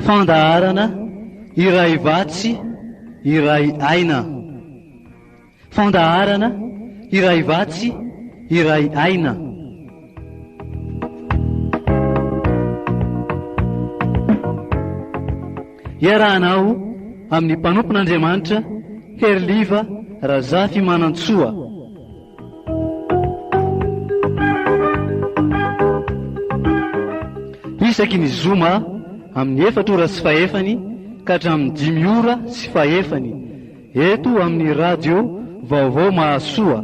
fandaharana iray vatsy iray aina. Fandaharana iray vatsy iray aina. Iarahanao amin'ny mpanompon'Andriamanitra Herliva Razafy Manantsoa. Isaky ny zoma amin'ny 4 ora sy fahefany ka hatramin'ny 5 ora sy fahefany eto amin'ny radio Vaovao Mahasoa.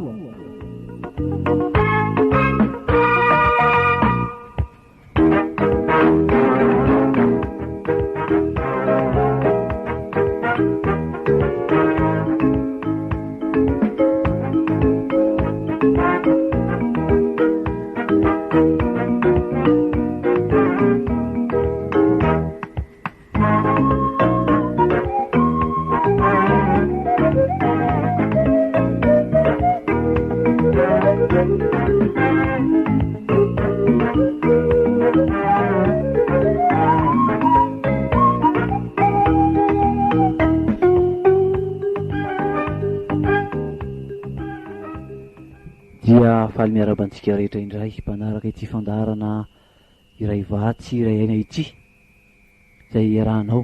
Dia faly miarabantsika rehetra indray mpanaraka ity fandaharana iray vatsy iray aina ity, izay iarahanao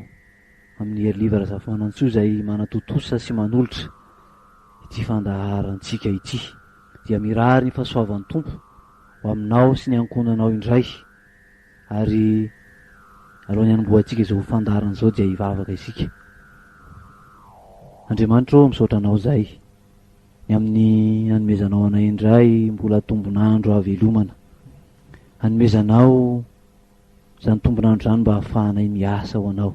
amin'ny Herliva Razafy Manantsoa izay manatotosa sy manolotra ity fandaharantsika ity. Dia mirary ny fahasoavan'ny Tompo ho aminao sy ny ankonanao indray, ary alohan'ny hanomboantsika izao fandaharana izao dia hivavaka isika. Andriamanitra misaotra anao izay ny amin'ny hanomezanao anay indray mbola tombonandro avelomana, hanomezanao izany tombonandro izany mba hahafahanay miasa ho anao.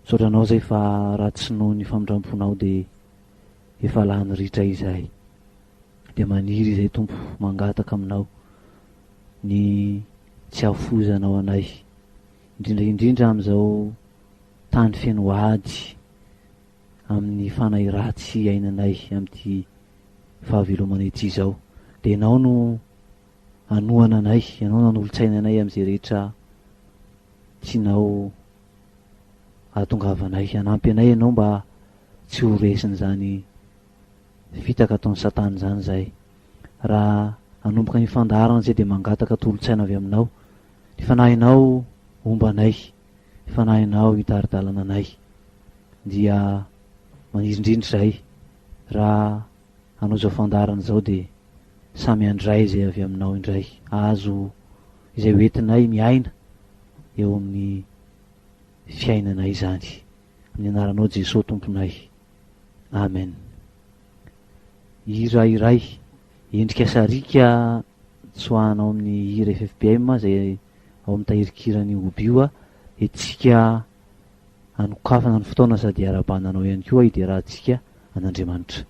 Misaotra anao izay fa raha tsy noho ny famindramponao dia efa lany ritra izahay. Dia maniry izay Tompo mangataka aminao ny tsy hafozanao anay, indrindra amin'izao tany feno ady amin'ny fanahy ratsy ainanay amin'ity fahavelomana ity izao. Dia ianao no hanohana anay, ianao no hanolotsaina anay amin'izay rehetra tianao ahatongavanay. Hanampy anay ianao mba tsy ho resiny izany fitaka ataon'ny Satana izany izay. Raha hanomboka ny fandaharana izay dia mangataka tolotsaina avy aminao, ny fanahinao ombanay, ny fanahinao hitaridalana anay. Dia manindrindra izay raha hanao izao fandaharana izao dia samy andray izay avy aminao indray, azo izay hoentinay miaina eo amin'ny fiainanay izany, amin'ny anaranao Jesosy Tomponay, amen. Hira iray endrika sarika tsoahanao amin'ny hira FFPM izay ao amin'ny tahirikirany obio, etsika hanokafana ny fotoana sady arabananao ihany koa hiderahantsika an'Andriamanitra.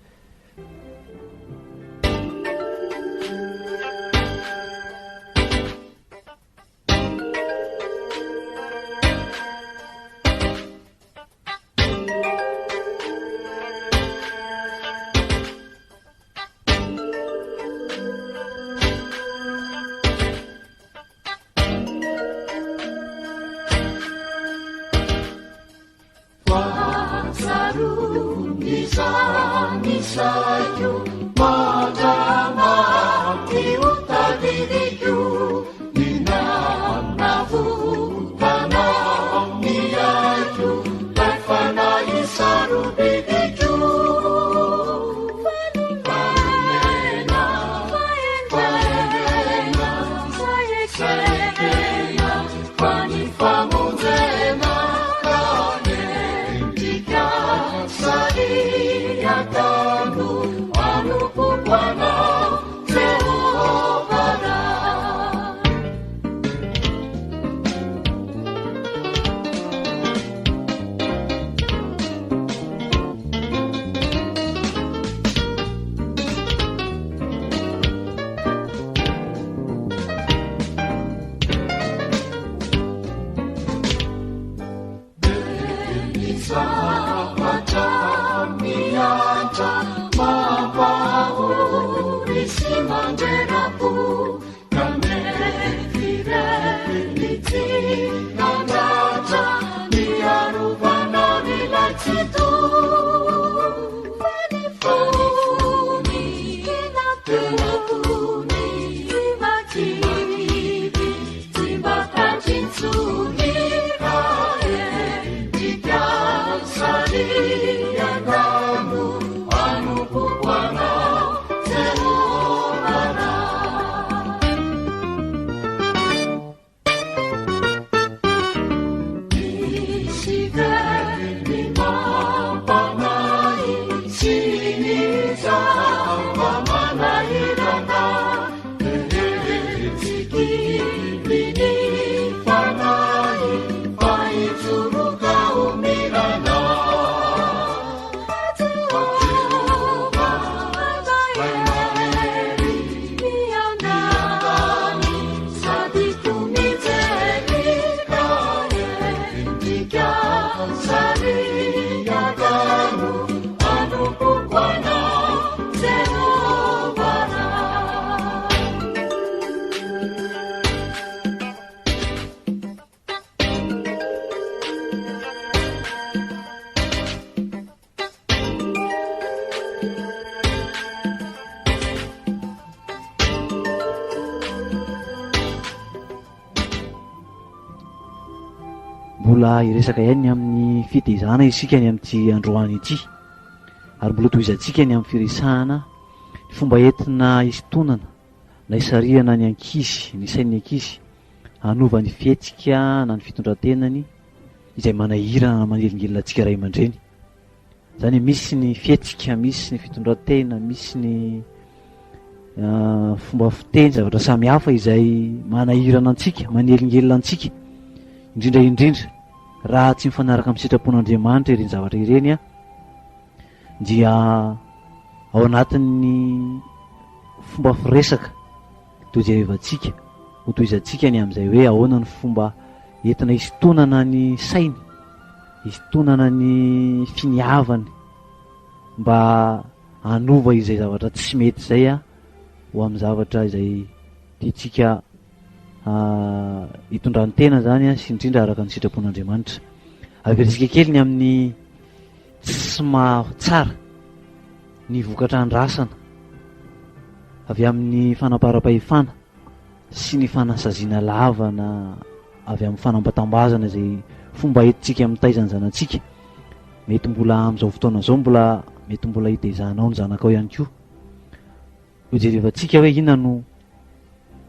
Nandata mbola iresaka ihany amin'ny fitezana isika ny amin'ity androany ity, ary mbola toizantsika ny amin'ny firesahana ny fomba entina isintonana na isariana ny ankizy, ny sain'ny ankizy hanova ny fihetsika na ny fitondrantenany izay manahirana manelingelina antsika ray aman-dreny. Zany misy ny fihetsika, misy ny fitondrantena, misy ny fomba fiteny, zavatra samihafa izay manahirana antsika, manelingelina antsika, indrindra raha tsy mifanaraka amin'ny sitrapon'Andriamanitra ireny zavatra ireny dia ao anatin'ny fomba firesaka tojerevantsika ho toizantsika ny amin'izay hoe ahoana ny fomba entina isintonana ny sainy, isintonana ny finiavany mba hanova izay zavatra tsy mety zay ho amin'ny zavatra izay tiantsika hitondran'ny tena zany sy indrindra araka ny sitrapon'Andriamanitra. Averisika kely ny amin'ny tsy mahatsara ny vokatra andrasana avy amin'ny fanaparam-pahefana sy ny fanasaziana lavana avy amin'ny fanambatambazana izay fomba entintsika amin'ny taizany zanantsika. Mety mbola amin'izao fotoana zao mbola mety mbola hitezanao ny zanakao ihany koa. Hojerevantsika hoe inona no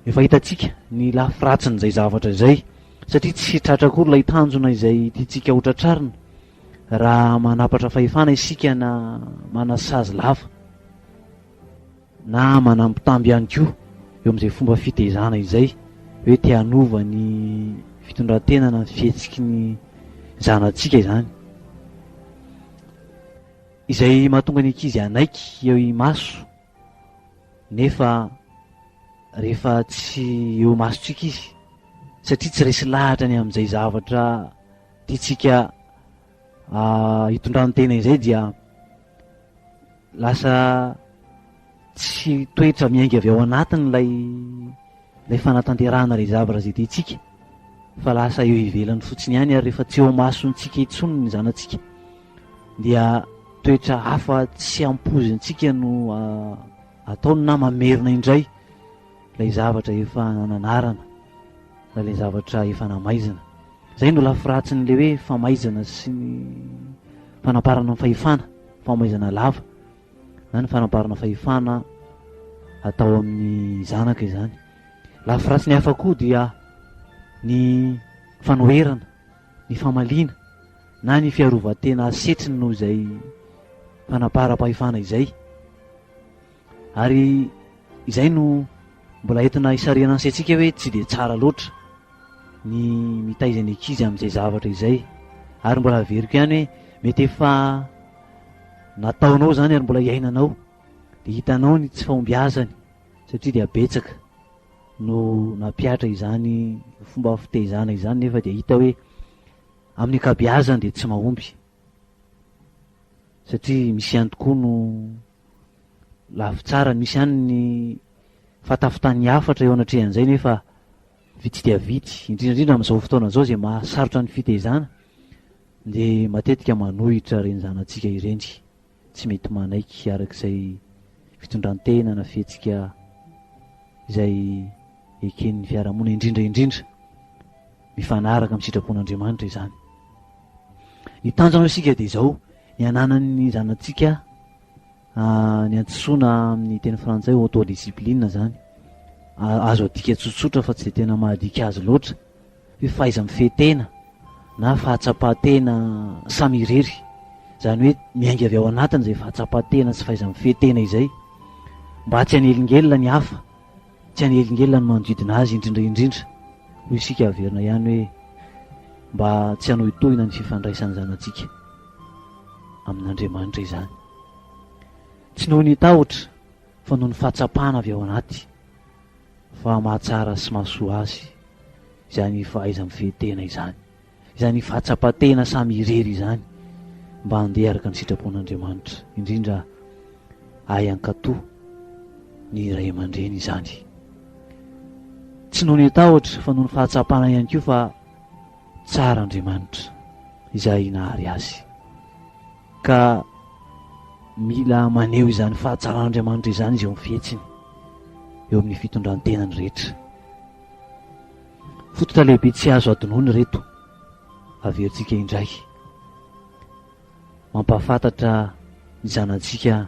efa hitantsika ny lafiratsin'izay zavatra izay, satria tsy tratra akory ilay tanjona izay tiantsika ho tratrarina raha manapatra fahefana isika na manasazy lava na manampitamby ihany koa eo amin'izay fomba fitezana izay hoe te hanova ny fitondrantena na ny fihetsiky ny zanantsika izany, izay mahatonga ny ankizy anaiky eo imaso nefa rehefa tsy eo masontsika izy satria tsy resy lahatra ny amin'izay zavatra tiantsika hitondran'ny tena izay dia lasa tsy toetra miainga avy ao anatiny lay fanatanterahana ilay zavatra izay tiantsika, fa lasa eo ivelany fotsiny ihany ary rehefa tsy eo masontsika intsony ny zanantsika dia toetra hafa tsy ampozintsika no ataony na mamerina indray lay zavatra efa nananarana na lay zavatra efa namaizana. Zay no lafiratsin'le hoe famaizana sy ny fanaparana ny fahefana, famaizana lava na ny fanaparana fahefana atao amin'ny zanaka izany. Lafiratsiny hafa koa dia ny fanoherana, ny famaliana na ny fiarovan-tena asetriny noho izay fanapara-pahefana izay, ary izay no mbola entina isariana antsika hoe tsy dia tsara loatra ny mitaiza ny ankizy amin'izay zavatra izay. Ary mbola averiko ihany hoe mety efa nataonao zany ary mbola iainanao dia hitanao ny tsy fahombiazany satria dia betsaka no nampiatra izany fomba fitezana izany nefa dia hita hoe amin'ny ankabeazany dia tsy mahomby satria misy ihany tokoa no lafitsarany, misy ihany ny fatafitan'ny hafatra eo anatrehan'izay nefa vitsy dia vitsy, indrindrandrindra amin'izao fotoana zao izay mahasarotra ny fitezana dia matetika manohitra reny zanantsika ireny, tsy mety manaiky arak'izay fitondrantena na fihetsika izay eken'ny fiarahamonina indrindra mifanaraka amin'ny sitrapon'Andriamanitra izany. Ny tanjona isika dia izao, ny ananany zanantsika ny antsoina amin'ny teny frantsay autodiscipline zany, azo adika tsotsotra fa tsy de tena mahadika azy loatra, hoe faiza mifehtena na fahatsapatena samy irery, zany hoe miainga avy ao anatiny zay fahatsapatena sy faiza mifehtena izay, mba tsy hanelingelina ny hafa, tsy hanelingelina ny manodidina azy indrindraindrindra. Hoy isika averina ihany hoe mba tsy hanohitohina ny fifandraisan'ny zanantsika amin'Andriamanitra izany, tsy noho ny tahotra fa noho ny fahatsapana avy ao anaty, fa mahatsara sy mahasoa azy izany fahaiza mifehtena izany, izany fahatsapatena samy irery izany, mba handeha araka ny sitrapon'Andriamanitra, indrindra ayan-katoa ny ray aman-dreny izany. Tsy noho ny tahotra fa noho ny fahatsapana ihany koa, fa tsara Andriamanitra izay nahary azy, ka mila maneho izany fahatsaran'Andriamanitra izany izy eo amin'ny fihetsiny, eo amin'ny fitondrantenany rehetra. Fototra lehibe tsy azo adinoiny reto, averintsika indray, mampahafantatra ny zanantsika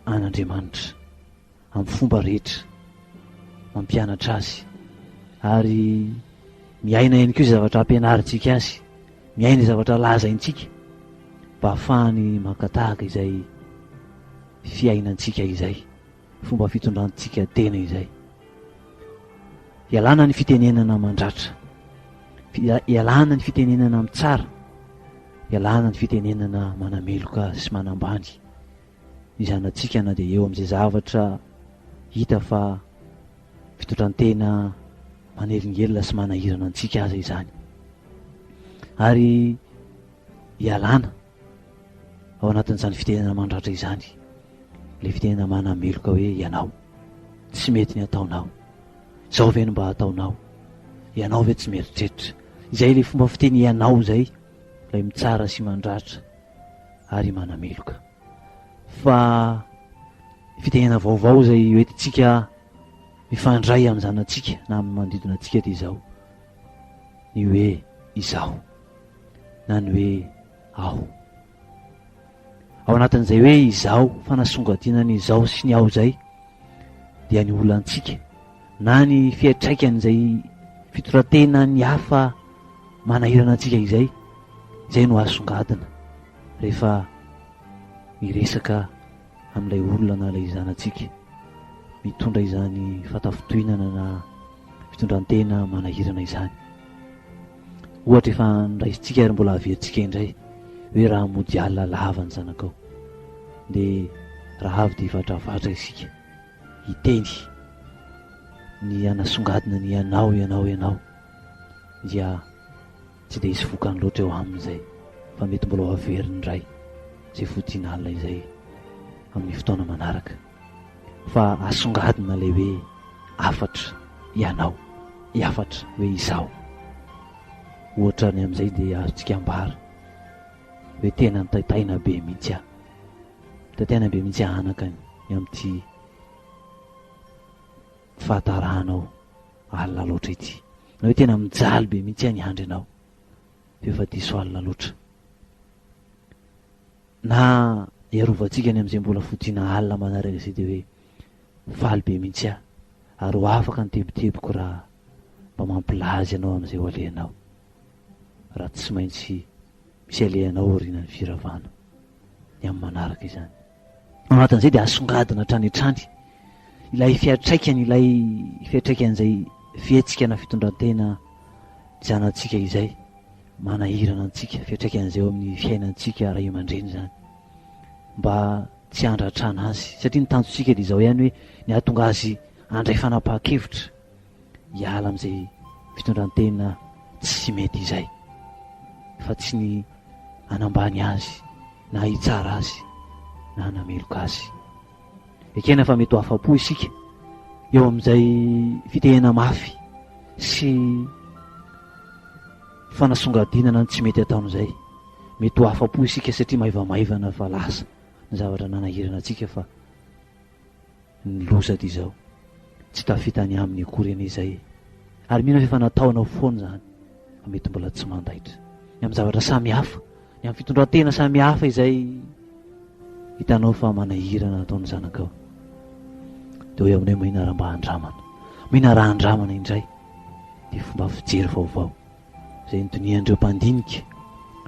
an'Andriamanitra amin'ny fomba rehetra, mampianatra azy, ary miaina ihany koa zavatra ampianarintsika azy, miaina zavatra lazaintsika, mba ahafahany makatahaka izay fiainantsika izay, fomba fitondrantsika tena izay. Ialana ny fitenenana mandratra, ialana ny fitenenana mitsara, ialana ny fitenenana manameloka sy manambany ny zanantsika, na dia eo amin'izay zavatra hita fa fitondrantena manelingelina sy manahirana antsika aza izany. Ary ialana ao anatin'izany fitenenana mandratra izany, le fitenenana manameloka hoe ianao tsy mety ny ataonao, zao ve no mba ataonao, ianao ve tsy mieritreritra, izay le fomba fiteny ianao zay, lay mitsara sy mandratra ary manameloka. Fa fitenenana vaovao zay hoentintsika mifandray amin'ny zanantsika na amin'ny manodidina antsika dia izao, ny hoe izaho na ny hoe aho. Ao anatin'izay hoe izaho, fanasongadina ny izaho sy ny aho zay, dia ny olantsika na ny fiatraikan'izay fitorantena ny hafa manahirana antsika izay, izay no asongadina rehefa miresaka amin'ilay olona na ilay zanantsika mitondra izany fatafitohinana na fitondrantena manahirana izany. Ohatra efa niraisitsika ary mbola averintsika indray hoe raha mody alina lava ny zanakao, dia raha avy dia ivatravatra isika hiteny ny anasongadina ny ianao dia tsy dia hisy vokany loatra eo amin'izay, fa mety mbola ho averiny indray zay fodiana alina izay amin'ny fotoana manaraka, fa asongadina ilay hoe afatra ianao, iafatra hoe izaho. Ohatra ny amin'izay dia azontsika ambara hoe tena nitaitaina be mihitsy aho, nitaitaina be mihitsy ahanakany amin'ity fahataranao alina loatra ity, na hoe tena mijaly be mihitsy ny andry anao, efa diso alina loatra. Na iarovantsika ny amin'izay mbola fodiana alina manaraka izay dia hoe faly be mihitsy aho, ary ho afaka ny teboteboko raha mba mampilazy ianao amin'izay ho alehanao, raha tsy maintsy misy alehanao aoriana ny firavana ny amin'ny manaraka izany. Anatin'izay dia asongadina hatrany hatrany ilay fiatraikany, ilay fiatraikan'izay fihetsika na fitondrantena zanantsika izay manahirana antsika, fiatraikan'izay eo amin'ny fiainantsika ray aman-dreny zany, mba tsy handratrana azy. Satria ny tanjotsika dia izao ihany hoe ny ahatonga azy handray fanapahan-kevitra hiala amin'izay fitondrantena tsy mety izay, fa tsy ny hanambany azy na hitsara azy na hanameloka azy. Ekena fa mety ho afa-po isika eo amin'izay fitenena mafy sy fanasongadinana ny tsy mety ataon'izay, mety ho afa-po isika satria maivamaivana fa lasa ny zavatra nanahirana antsika, fa ny lozady izao tsy tafitany amin'ny akory an'izay, ary mino fa efa nataonao foana zany, fa mety mbola tsy mandaitra ny amin'ny zavatra samy hafa ny amin'ny fitondran-tena samihafa izay hitanao fa manahirana nataony zanakao. Dia hoe aminay mahinaram-bahandramana, mahinaran-dramana indray dia fomba fijery vaovao izay notoniandreo mpandinika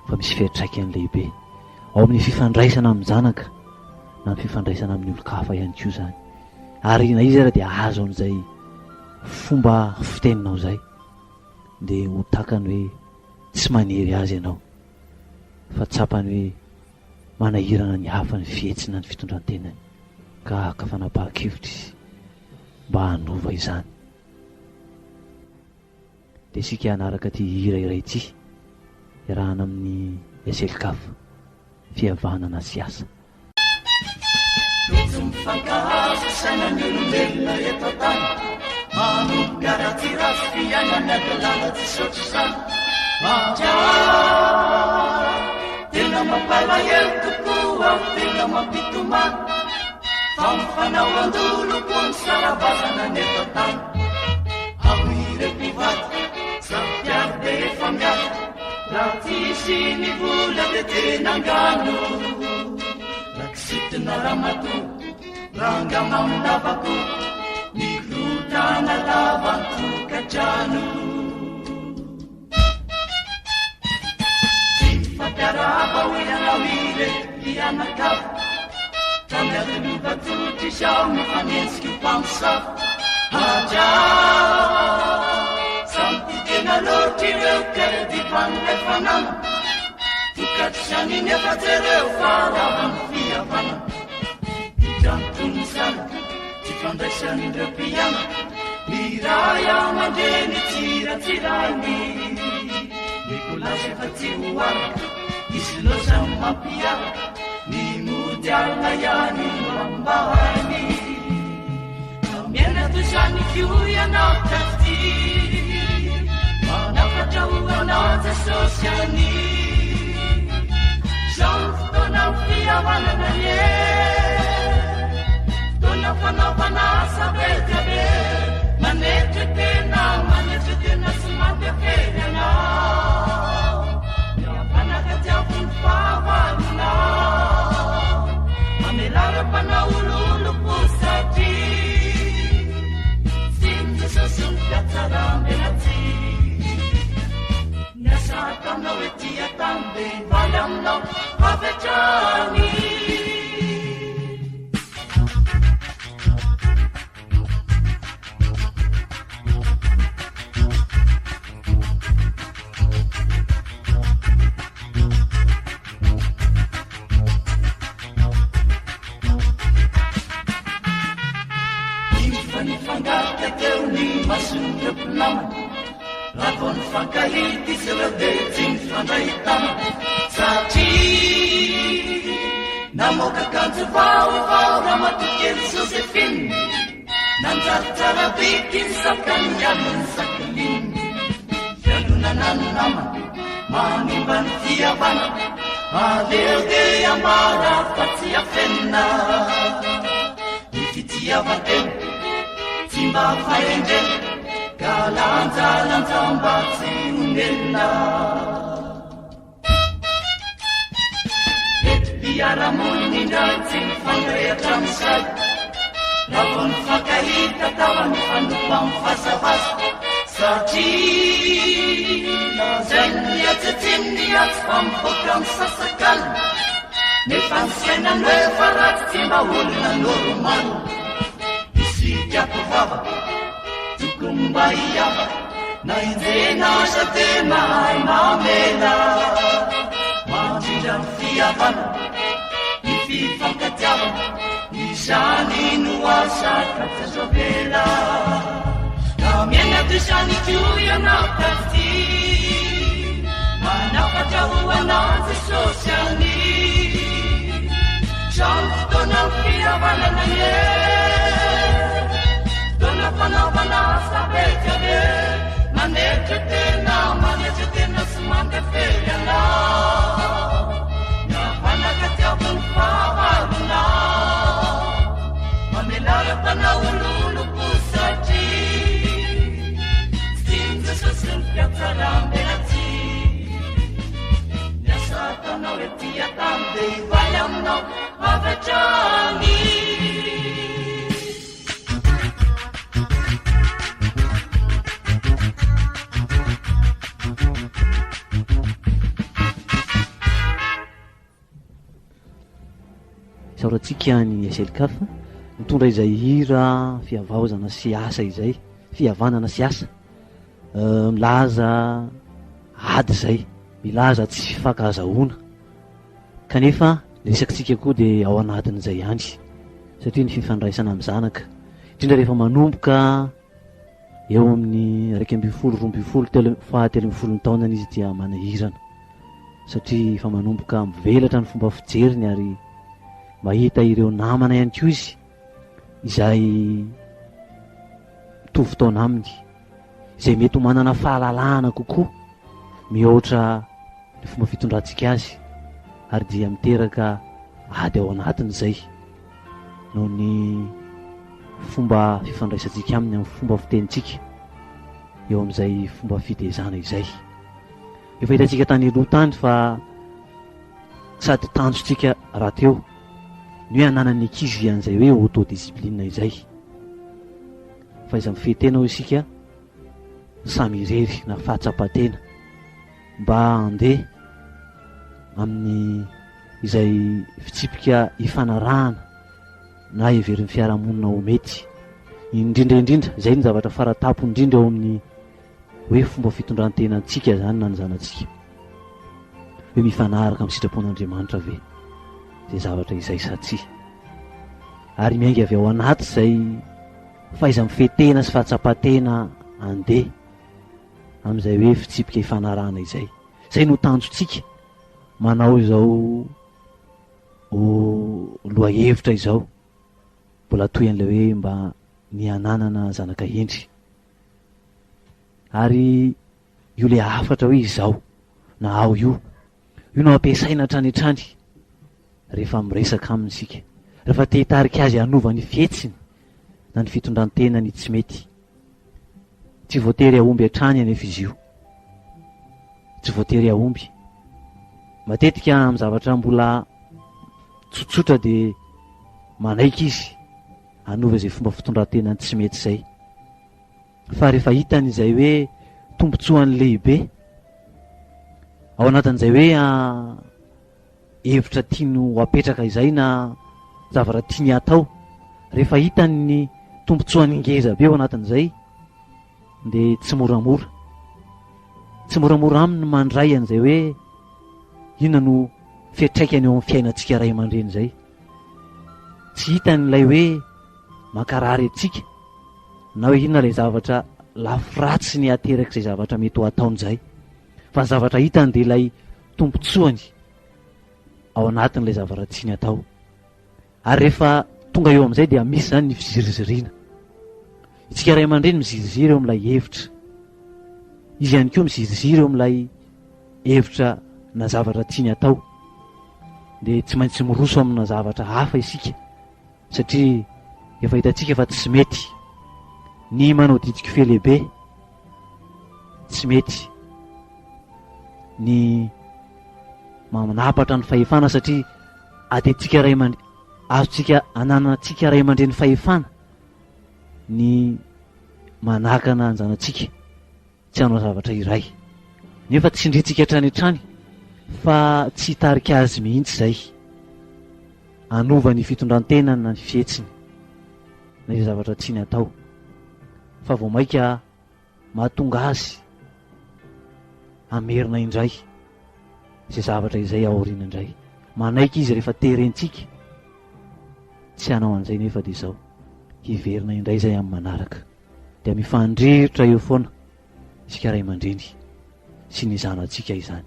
fa misy fiantraikany lehibe ao amin'ny fifandraisana amin'ny zanaka na ny fifandraisana amin'ny olo-kafa ihany koa zany. Ary na izy ara dia azo an'izay fomba fiteninao zay dia ho takany hoe tsy maniry azy ianao fa tsapany hoe manahirana ny hafa ny fihetsina ny fitondran-tenany ka fanapahakevitra izy mba hanova izany. Dia sika hanaraka ty hira iray ity iarahana amin'ny eselikafa fihavanana sy asa. Tojo mifankahazo sainan'ny olombelona eto tany, manomboka ratsiratsy fiainana dalàna tsy saotry izany. Matya tena mampalahelo tokoa, tena mampitomany fa mifanao andolo koa ny sarabazana neto tany. Ahoireko mivady sampiary de efa miady, raha tsisy ny vola de tena angano. Rakisidina ramato ranga maminavako, mikrotana lava tokantrano. Tsy fampiarava ho ianao ireto hianakavo, tamiady mivatotry izao mifanensiky mpamosavy. Adra samy titena loatra ireo kely divanilay fanana, tokatry saniny efa jereo faravany fihavana. Hidrantony zany tsy fandraisan'ireo mpianaka, miray aman-dreny tsiratsirany. Mikolaza efa tsy ho araka, izy loatra mampiaraka, ny mody alina ihany mambahany. Miaina toy zany koa ianao taty, manafatra ho anao Jesosy any. Zao fotoana fihavanana ye, fotoana fanaovana asa be dia be, manetry tena sy mampiafery anao. Miavanaka tiavy ny fahavananao, mamelara-panao ololoko satria Jesosy mipiatsarambenatsy. Niasa atanao ety atambe valy aminao avetrany. Nifangaty teo ny mason'ireo mpinamana, raha vao nifankahity izy ireo dia tsy nifandrahitana. Satria namoaka akanjo vaovao ramatokely Josefiny, nanjaritsara biky ny sakany aliny sakiliny. Fialonana ny namana manimba ny fihavana, aleo dia ambara fa tsy afenina. Ny fitiavan-tena tsy mba fahendrena, ka lanjalanja mba tsy onelina. Mety mpiara-monina indray tsy mifandray hatramy say, raha vao nifankahita tava ny fanompo amin'ny fasavasa. Satria zay ny atsetsiny atsy fa mivoaka amin'ny sasak'alina, nefa ny sainany hoe fa ratsy tsy mba olona normalo. Isikiako vava tokony mba hiava, na injena asa tena mahay mamela. Mandrindra ny fihavana, ny fifankatiavana, izany no asa katsazovela. Na miaina toy zany koa ianao taty, manafatra ho anao Jesosy any. Zao fotoana fihavanana ye, fotoana fanaovana asa be dia be, manetry tena sy mampiafery anao. Miavanaka tiavy ny fahavalonao, mamelara-panao ololoko satria tsy Jesosy ny mpiatsaram-belatsy. Niasa tana tia tam de ivaly aminao avatrany isaorantsika ny aselikafa mitondra izay hira fiavaozana sy asa izay fihavanana sy asa milaza ady zay milaza tsy fifankahazahoana kanefa resakitsika koa dia ao anatin'izay ihany satria ny fifandraisana amin'ny zanaka indrindra rehefa manomboka eo amin'ny 1 fahatelo taona izy dia manahirana satria efa manomboka mivelatra ny fomba fijeriny ary mahita ireo namana ihany koa izy izay mitovy taona aminy izay mety ho manana fahalalahana kokoa mihoatra ny fomba fitondrantsika azy ary dia miteraka ady ao anatin'izay noho ny fomba fifandraisantsika aminy amin'ny fomba fitenitsika eo amin'izay fomba fitezana izay efa hitantsika tany aloha tany fa sady tanjotsika raha teo ny hoe ananany ankizy an'izay hoe autodiscipline izay fa iza mifetena ho isika samy irery na fahatsapatena mba andeha amin'ny izay fitsipika hifanarahana na heverin'ny fiarahamonina ho mety indrindraindrindra izay ny zavatra faratapo indrindra eo amin'ny hoe fomba fitondrantena antsika zany na ny zanatsika hoe mifanaraka amin'ny sitrapon'Andriamanitra ve zay zavatra izay satsia ary miainga avy ao anaty izay faiza mifetena sy fahatsapatena andeha amin'izay hoe fitsipika hifanarahana izay zay no tanjotsika manao izao loha hevitra izao mbola toy an'ilay hoe mba ny ananana zanaka endry ary io le afatra hoe izao na ao io no ampiasaina hatrany rehefa miresaka amintsika rehefa te hitarika azy hanova ny fietsiny na ny fitondrantenany tsy mety tsy voatery ahomby hatrany anefa izy io tsy voatery ahomby matetika amin'ny zavatra mbola tsotsotra dia manaiky izy hanova izay fomba fitondrantenany tsy mety izay fa rehefa hitany izay hoe tombotsoany lehibe ao anatin'izay hoe hevitra tiano apetraka izay na zavatra tiany atao rehefa hitany ny tombotsoany ngeza be ao anatin'izay dia tsy moramora aminy mandray an'izay hoe inona no fiatraikany eo amin'ny fiainantsika ray aman-dreny izay tsy hitan'ilay hoe mankarary atsika na hoe inona ilay zavatra lafiratsy ny ateraka izay zavatra mety ho ataon'izay fa ny zavatra hitany dia ilay tombotsoany ao anatin'ilay zavatra tiany atao ary rehefa tonga eo amin'izay dia misy zany ny fizirizirina itsika ray aman-dreny mizirizira eo amin'ilay hevitra izy ihany koa mizirizira eo amin'ilay hevitra na zavatra tiany atao dia tsy maintsy miroso amina zavatra hafa isika satria efa hitantsika fa tsy mety ny manao didiko fe lehibe tsy mety ny manapatra ny fahefana satria atentsika ray azontsika ananantsika ray aman-dreny fahefana ny manakana anjanantsika tsy hanao zavatra iray nefa tsy indritsika hatrany fa tsy hitarika azy mihitsy izay anova ny fitondrantenany na ny fietsiny na izay zavatra tiany atao fa vao maika mahatonga azy amerina indray izay zavatra izay aoriana indray manaiky izy rehefa terentsika tsy hanao an'izay nefa dia izao hiverina indray izay amin'ny manaraka dia mifandriritra eo foana isika ray aman-dreny sy ny zanantsika izany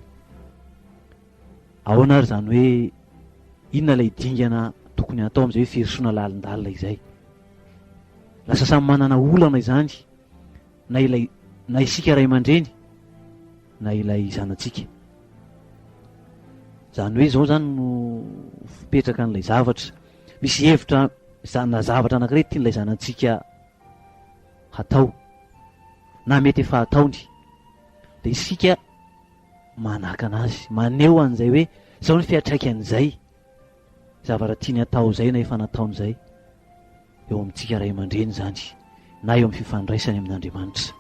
ahoana ary zany hoe inona ilay dingana tokony atao amin'izay hoe firisoana lalindalina izay lasa samy manana olana izany na isika ray aman-dreny na ilay zanantsika zany hoe zao zany no fipetraka n'ilay zavatra misy hevitra na zavatra anankiray tian'ilay zanantsika hatao na mety efa hataony dia isika manaka anazy maneho an'izay hoe zao ny fiatraikan'izay zavatra tiany atao zay na efa nataon'izay eo amintsika ray aman-dreny zany na eo amin'ny fifandraisany amin'Andriamanitra.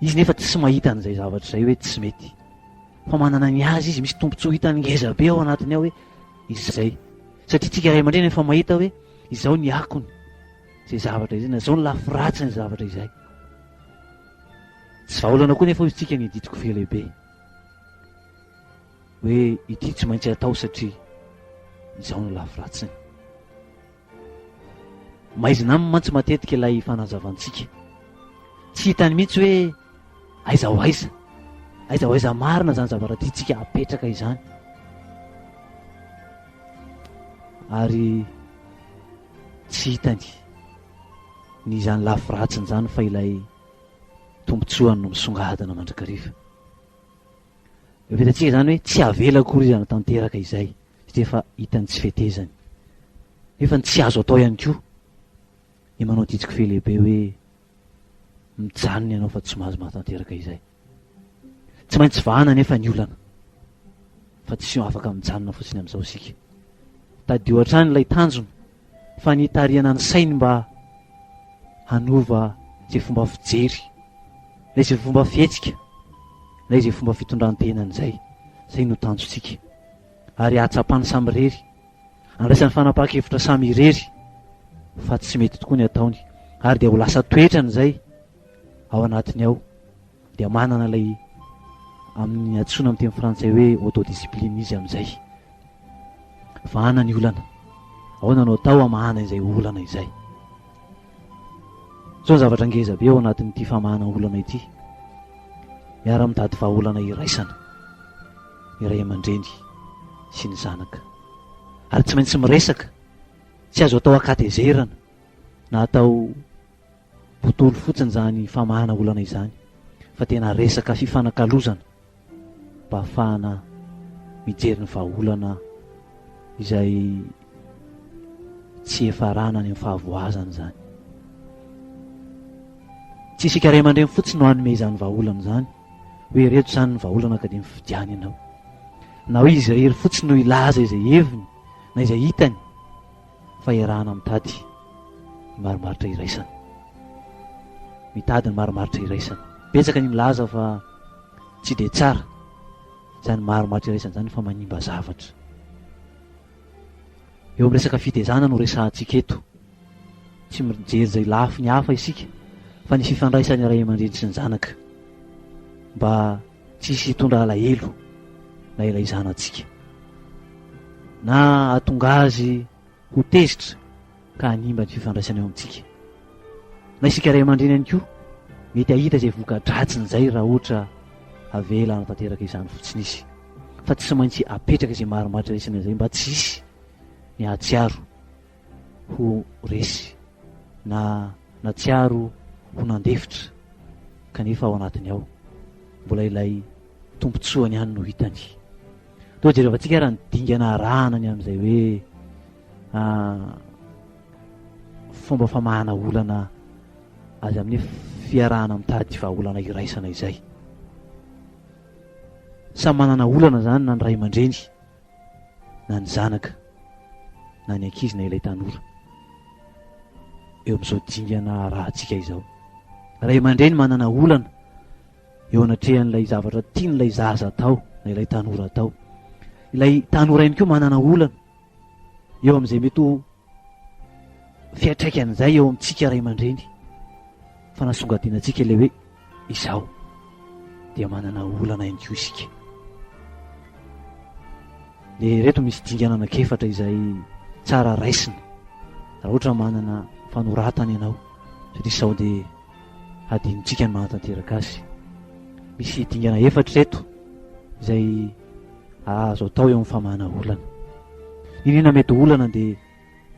Izy nefa tsy mahita an'izay zavatra zay hoe tsy mety, fa manana ny azy izy, misy tombontsoa hitany ngeza be ao anatiny ao hoe izy zay, satria tsika ray aman-dreny efa mahita hoe izao ny akony zay zavatra izay na zao ny lafiratsiny zavatra izay. Tsy vahaolana koa nefa izy tsika ny didiko fe lehibe hoe ity tsy maintsy atao satria izao ny lafiratsiny. Maizina aminy mantsy matetika ilay fanazavantsika, tsy hitany mihitsy hoe aiza ho aiza marina zany zavatra tiantsika apetraka izany, ary tsy hitany ny zany lafiratsiny zany fa ilay tombotsoany no misongadina mandrakariva. Evitantsika zany hoe tsy avela akory izy anatanteraka izay satria efa hitany tsy fetezany, nefa tsy azo atao ihany koa ny manao ditsiko fe lehibe hoe mijanony ianao fa tsy mahazo mahatanteraka izay. Tsy maintsy vahana nefa ny olana fa tsy afaka mijanona fotsiny amin'izao sika. Tadio hatrany ilay tanjona fa nitariana ny sainy mba hanova izay fomba fijery, ilay izay fomba fihetsika, ilay izay fomba fitondran-tenany zay no tanjontsika, ary ahatsapany samy irery, andraisany fanapaha-kevitra samy irery fa tsy mety tokoa ny ataony, ary dia ho lasa toetrany zay ao anatiny ao, dia manana ilay amin'ny antsoina amin'ny teny frantsay hoe autodiscipline izy amin'izay. Vahana ny olana, ahoana no atao amahana izay olana izay. Zao ny zavatra ngeza be ao anatin'ity famahana olana ity, miara-mitady vahaolana iraisana ny ray aman-dreny sy ny zanaka, ary tsy maintsy miresaka, tsy azo atao akatezerana na atao botolo fotsiny zany famahana olana izany, fa tena resaka fifanakalozana mba ahafahana mijery ny vahaolana izay tsy efarana ny fahavoazana zany. Tsy isika ray aman-dreny fotsiny no hanome izany vahaolana zany hoe reto zany ny vahaolana ka dia mifidiany ianao, na hoe izy rery fotsiny no ilaza izay heviny na izay hitany, fa iarahana mitady ny marimaritra iraisana, mitady ny marimaritra iraisana. Betsaka ny milaza fa tsy dia tsara zany marimaritra iraisana zany fa manimba zavatra. Eo amin'ny resaka fitezana no resahantsika eto, tsy mijery izay lafy ny hafa isika fa ny fifandraisany ray aman-dreny sy ny zanaka, mba tsisy hitondra alahelo na ilay zanantsika, na atonga azy ho tezitra ka hanimba ny fifandraisany eo amintsika. Na isika ray aman-dreny ihany koa mety ahita izay voka-dratsiny izay raha ohatra avela anatanteraka izany fotsiny izy, fa tsy maintsy apetraka izay marimaritra iraisana izay mba tsy hisy ny ahatsiaro ho resy na natsiaro ho nandefitra kanefa ao anatiny ao mbola ilay tombotsoany ihany no hitany. Toa jerevantsika raha nidingana arahana ny amin'izay hoe fomba famahana olana azy amin'ny fiarahana mitady vahaolana iraisana izay. Samy manana olana zany na ny ray aman-dreny na ny zanaka na ny ankizy na ilay tanora eo amin'izao dingana rahantsika izao. Ray aman-dreny manana olana eo anatrehan'ilay zavatra tian'ilay zaza atao na ilay tanora atao. Ilay tanora ihany koa manana olana eo amin'izay mety ho fiatraikan'izay eo amintsika ray aman-dreny, fa nasongadinantsika ilay hoe izaho dia manana olana ihany koa isika. Le reto misy dingana anakefatra izay tsara raisina raha ohatra manana fanoratana ianao, satria sao dia adinontsika ny manatanteraka azy. Misy dingana efatra reto izay azo atao eo amin'ny famahana olana. Inona mety olana dia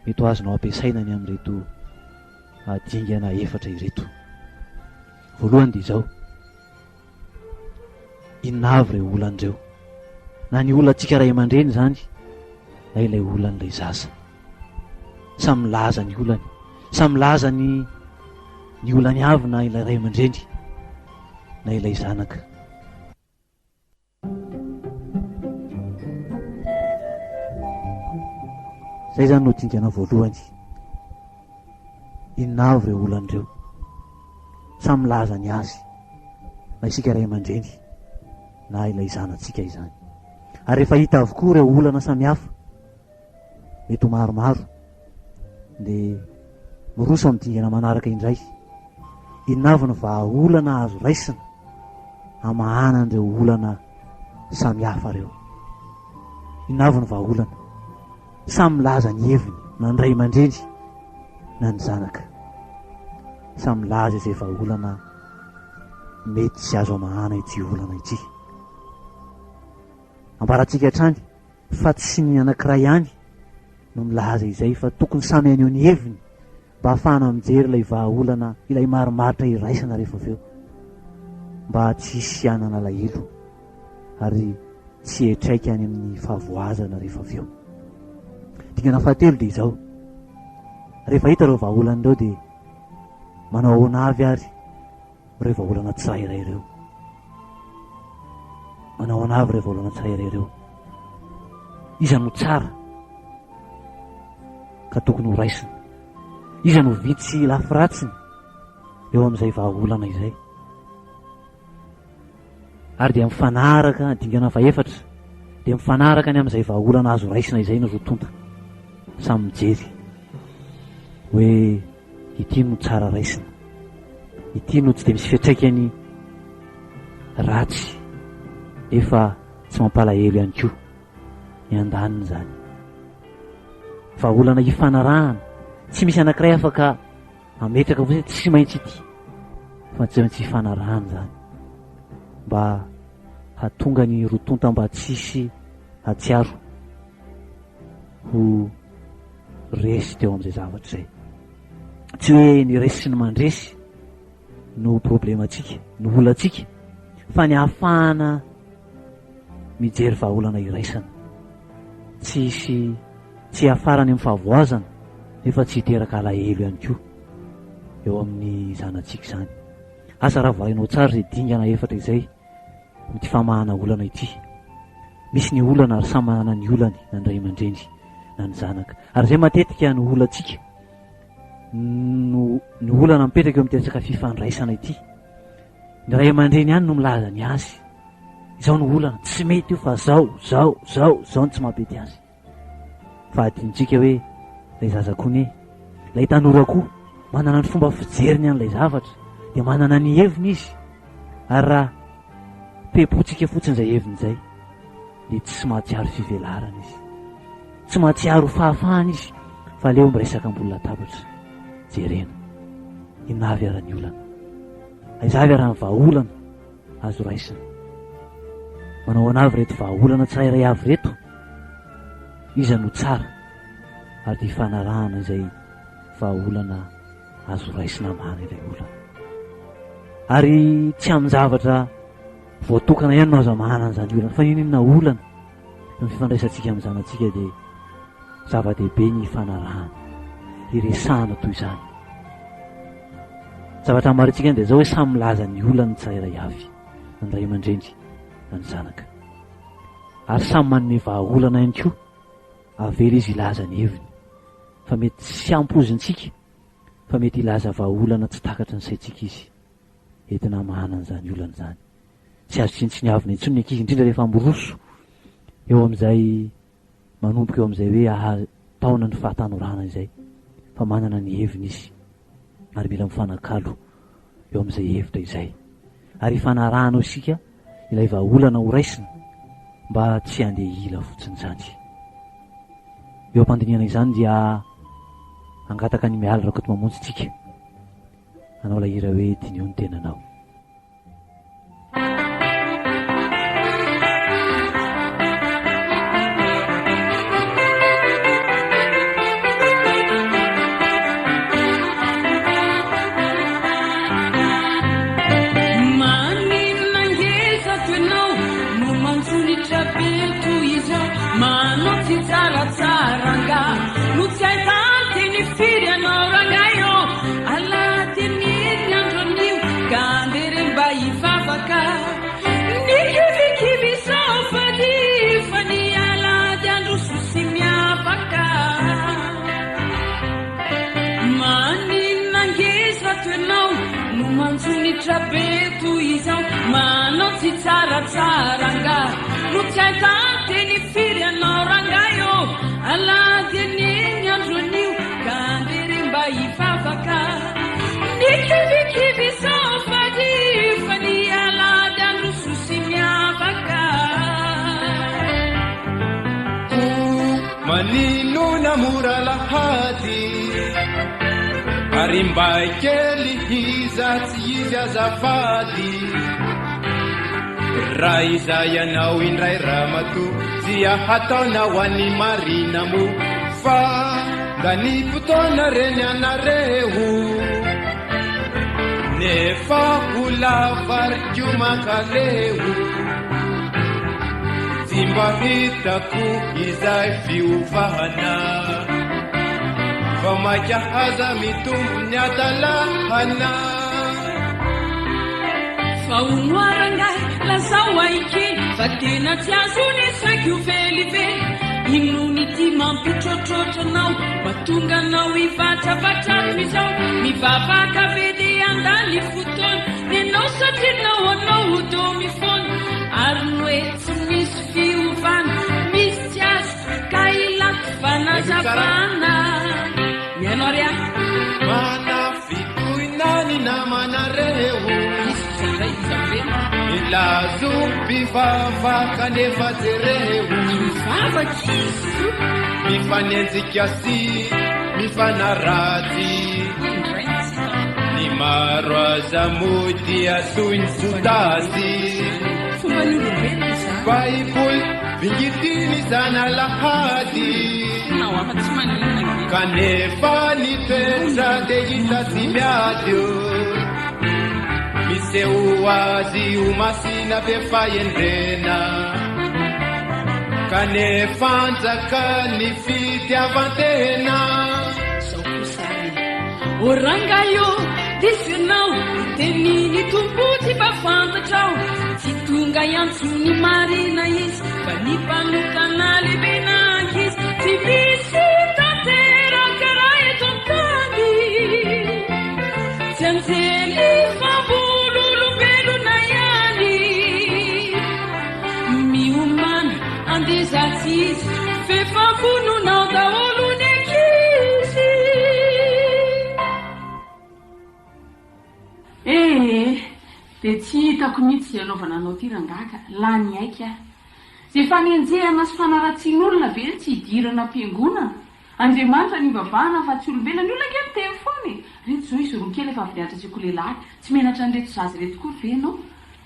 mety ho azonao ampiasaina ny amin'ireto dingana efatra ireto. Voalohany dia izao, inona avy ireo olan'ireo, na ny olantsika ray aman-dreny zany na ilay olan'ilay zaza. Samy laza ny olany, samy laza ny olany avy na ilay ray aman-dreny na ilay zanaka. zay zany no dingana voalohany. Inona avy ireo olan'ireo? Samy laza ny azy, na isika ray aman-dreny na ilay zanantsika izany. Ary rehefa hita avokoa ireo olana samihafa, mety ho maromaro, dia miroso amin'ny dingana manaraka indray. Inona avy ny vahaolana azo raisina amahanan'ireo olana samihafa ireo? Inona avy ny vahaolana? Samy laza ny heviny, na ny ray aman-dreny na ny zanaka. Samy laza izay vahaolana mety sy azo amahana ity olana ity. Ambarantsika hatrany fa tsy ny anankiray ihany no milaza izay, fa tokony samy aneo ny heviny mba ahafahana mijery ilay vahaolana ilay marimaritra iraisana rehefa avy eo, mba tsy hisy anana alahelo ary tsy hetraika any amin'ny fahavoazana rehefa avy eo. Dingana fahatelo dia izao: rehefa hita ireo vahaolana ireo dia manao ahoana avy ary ireo vahaolana tsirairay ireo? Manao ahoana avy ireo vahaolana tsirairay ireo? Iza no tsara ka tokony ho raisina? Iza no vitsy lafiratsiny eo amin'izay vahaolana izay? Ary dia mifanaraka dingana faefatra, dia mifanaraka ny amin'izay vahaolana azo raisina izay no rotonta. Samy mijery hoe ity no tsara raisina, ity no tsy dia misy fiantraikany ratsy, efa tsy mampalahelo ihany koa ny andaniny zany. Vahaolana hifanarahana, tsy misy anankiray afaka ametraka fotsiny tsy maintsy ity, fa tsy maintsy hifanarahana zany mba hatonga ny rotonta mba tsisy hatsiaro ho resy teo amin'izay zavatra izay. Tsy hoe ny resy sy ny mandresy no problematsika, no olantsika, fa ny ahafahana mijery vahaolana iraisana, tsy hafarany amin'ny fahavoazana nefa tsy hiteraka alahelo ihany koa eo amin'ny zanantsika zany. Asa raha varinao tsara izay dingana efatra izay ity famahana olana ity. Misy ny olana ary samy manana ny olany, na ny ray aman-dreny na ny zanaka. Ary izay matetika ny olantsika ny olana mipetraka eo amin'ny resaka fifandraisana ity. Ny ray aman-dreny ihany no milaza ny azy, izao no olana, tsy mety io fa zao no tsy mampety azy. Fa adintsika hoe ilay zazakoany, ilay tanora koa manana ny fomba fijeriny an'ilay zavatra, dia manana ny heviny izy, ary raha pepotsika fotsiny izay heviny izay dia tsy mahatsiaro fivelarana izy, tsy mahatsiaro fahafahana izy, fa leo miresaka ambony latabatra jerena. Inona avy ara-ny olana? Aiza avy ara-ny vahaolana azo raisina? Manao ahoana avy reto vahaolana tsirairay avy reto? Iza no tsara ary hifanarahana izay vahaolana azo raisina amana ilay olana. Ary tsy amin'ny zavatra voatokana ihany no azo amahana an'izany olana, fa inona olana no fifandraisantsika amin'ny zanantsika dia zava-dehibe ny hifanarahana, iresahana toy izany. Zavatra marintsika dia zao hoe samy milaza ny olana tsirairay avy, ny ray aman-dreny na ny zanaka, ary samy manome vahaolana ihany koa avela izy ilaza ny heviny, fa mety sy ampozintsika, fa mety ilaza vahaolana tsy takatra ny saintsika izy entina mahana an'izany olana izany. Tsy azo tsintsinyavina intsony ny ankizy, indrindra rehefa miroso eo amin'izay manomboka eo amin'izay hoe taona ny fahatanorana izay, fa manana ny heviny izy ary mila mifanakalo eo amin'izay hevitra izay, ary hifanarahanao isika ilay vahaolana ho raisina mba tsy handeha ila fotsiny zany. Eo am-pandinihana izany dia angataka ny miala raha koto mamonjy tsika anao lahira hoe dinio ny tenanao. Kivi so fadi fani ala jandu susimya baka tsaranga no tsy aitanteny firy anao rangayo aladianiny andronio ka andery mba hifavaka nikivikivy sao fady fa ny alady andro sosy miavaka maninona mora lahady ary mba kely iza tsy izy azafady raha izay anao indray raha mato dia hataona ho an'ny marina mo fa nga ny fotoana reny anareo nefa vola variko mankaleo tsy mba hitako izay fiovahana fa makahaza mitombo ny adalahana fa onoarangay lazao aiky fa tena tsy azony saky ho velively inony ty mampitrotrotranao matonga anao hivatravatrato izao mivavaka vedy andany fotoana nenao satrinao anao hodo mifona ary noe tsy misy fiovana misy tsy azo ka ilaky fanazavana mianao ry ahy mana fitohinany namanareo izay izavena milazo mpivavaka nefa jereo mivavakizy mifanenjika sy mifanaraty ny maro aza mody asoiny sotasy fomba ny olombelona za baiboly vingitiny zanalahady nao afa tsy maninona ge kanefa ny toetra de hita tsy miady miseho azy ho masina be fahendrena kanefa njaka ny fitiavantena zao kosary orangayo disinao teniny tompotsy mba fantatrao tsy tonga iantsony marina izy fa ny mpanokana lehibenangy izy tsy misy tanteraka raha eto antany tsy anjely fambolo olombelona ihany miomana andezatsy izy fefambononao daholo ny ankizy de tsy hitako mihitsy zay anaovana anao ty rangaka la ny aika zay fanenjehana sy fanaratsian'olona ve tsy hidirana am-piangonana andriamanitra ny vavahana fa tsy olombelona ny olona kely teny foany reto zao izy roa kely efa avyniatratsiko lehilahy tsy menatra nyreto zazy reto kory ve anao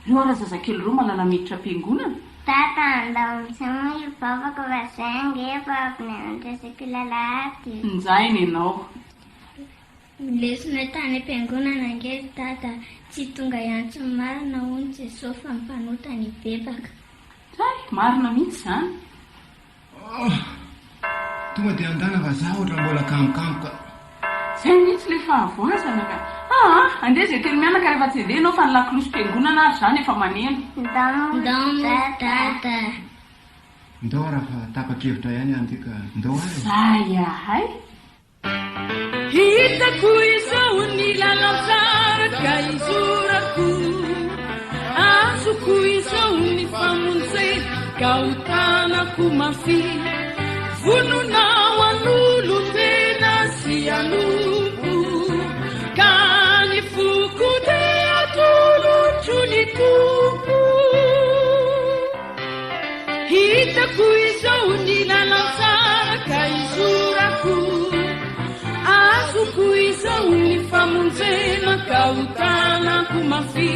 reo ara zazakely reo malala miditra am-piangonana tata andamitsamo ivavaka fa zay angefa avynianatresako lalaty njainy ianao lesona tany am-piangonana angezy tata tsy tonga iantso marina hony jesosy fa mifanotany bebaka zay marina mihitsy zany tonga dia andana fa za ohatra mbola kamokanoka zay mihitsy le fahavoazana ka andeha zay teny mianaka rehefa tsy andeha anao fa nylakilosy mpiangonana ary zany efa maneno ndao tata ndao raha fa tapa-kevitra ihany any ty ka ndao ary zay ahay hitako izao ny lalantsara ka izorako azoko izao ny famonjena ka hotanako mafy vononao an'olo tena sy anoko ka ny foko te atolotro ny tompo hitako izao ny lalantsara ka izorako azoko izao ny famonjena ka hotanako mafy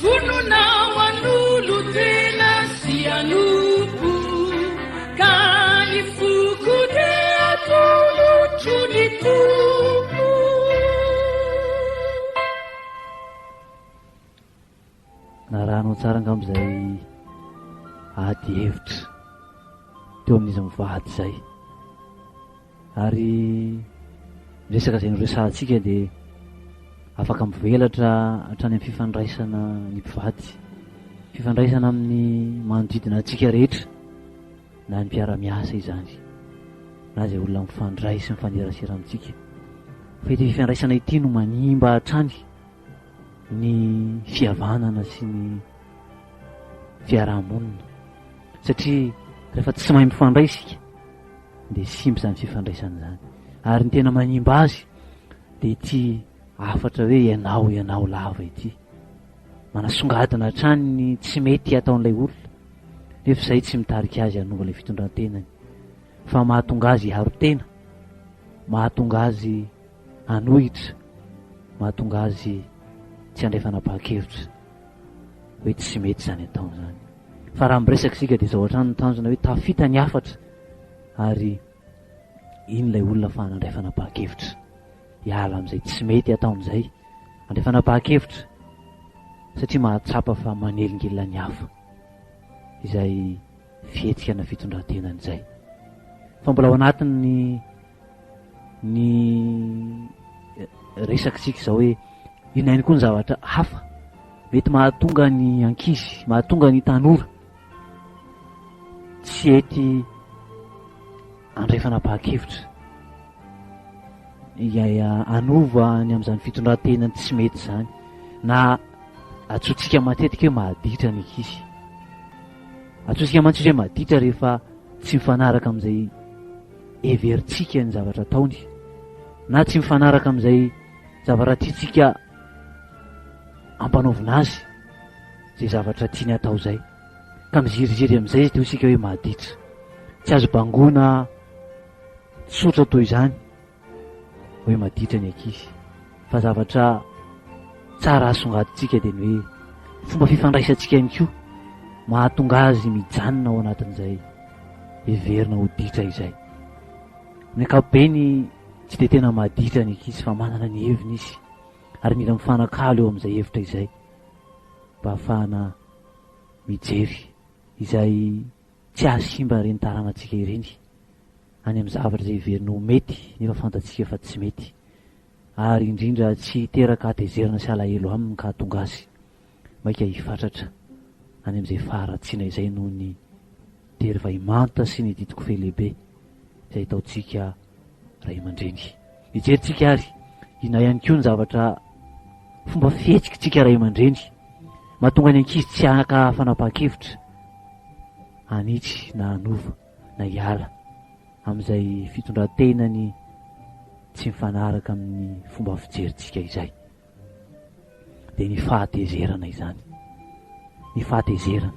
vononao an'olo tena sy anoko ka ny foko te atolotro ny tompo narahanao tsara angambozay ady hevitra teo amin'izy mivady zay ary resaka zay noresantsika dia afaka mivelatra hatrany amin'ny fifandraisana ny mpivady fifandraisana amin'ny manodidina antsika rehetra na ny mpiara-miasa izany na zay olona mifandray sy mifanerasera amintsika fa ity fifandraisana ity no manimba hatrany ny fihavanana sy ny fiarahamonina satria rehefa tsy mahay mifandray isika dia simba izany fifandraisana zany. Ary ny tena manimba azy dia ity afatra hoe ianao lava ity, manasongadina hatrany ny tsy mety ataon'ilay olona nefa izay tsy mitarika azy hanova ilay fitondran-tenany, fa mahatonga azy haro tena, mahatonga azy hanohitra, mahatonga azy tsy handray fanapahakevitra hoe tsy mety zany atao zany. Fa raha miresaka sika dia zao hatrany ny tanjona hoe tafita ny afatra ary iny ilay olona fa handray fanapahakevitra, hiala amin'izay tsy mety ataon'izay, handray fanapahakevitra satria mahatsapa fa manelingelina ny hafa izay fihetsika na fitondran-tenany izay. Fa mbola ao anatin' ny resaka sika izao hoe inainy koa ny zavatra hafa mety mahatonga ny ankizy, mahatonga ny tanora tsy ety handray fanapahakevitra, anova ny amin'izany fitondran-tenany tsy mety zany, na atsotsika matetika hoe mahaditra ny ankizy, atsotsika mantsy hoe mahaditra rehefa tsy mifanaraka amin'izay heverintsika ny zavatra ataony, na tsy mifanaraka amin'izay zavatra tiatsika ampanaovina azy zay zavatra tiany atao zay, ka miziriziry amin'izay izy teo sika hoe mahaditra. Tsy azo bangona tsotra toy izany hoe mahaditra ny ankizy, fa zavatra tsara asongaditsika dia ny hoe fomba fifandraisantsika ihany koa mahatonga azy mijanona ao anatin'izay heverina ho ditra izay. Ny ankapobeny tsy dia tena mahaditra ny ankizy fa manana ny heviny izy ary mila mifanakalo eo amin'izay hevitra izay mba hahafahana mijery izay tsy ahasimba ireny taranantsika ireny any amin'ny zavatra izay heverina ho mety nefa fantatsika fa tsy mety, ary indrindra tsy hiteraka hatezerana sy alahelo aminy ka hatonga azy maika hifatratra any amin'izay faharatsiana izay noho ny tery vaimanta sy ny didiko fe lehibe izay ataontsika ray aman-dreny. Hijeritsika ary ina ihany koa ny zavatra fomba fihetsikatsika ray aman-dreny mahatonga ny ankizy tsy haka fanapahakevitra, anitsy na hanova na hiala amin'izay fitondran-tenany tsy mifanaraka amin'ny fomba fijeritsika izay. Dia ny fahatezerana izany, ny fahatezerana,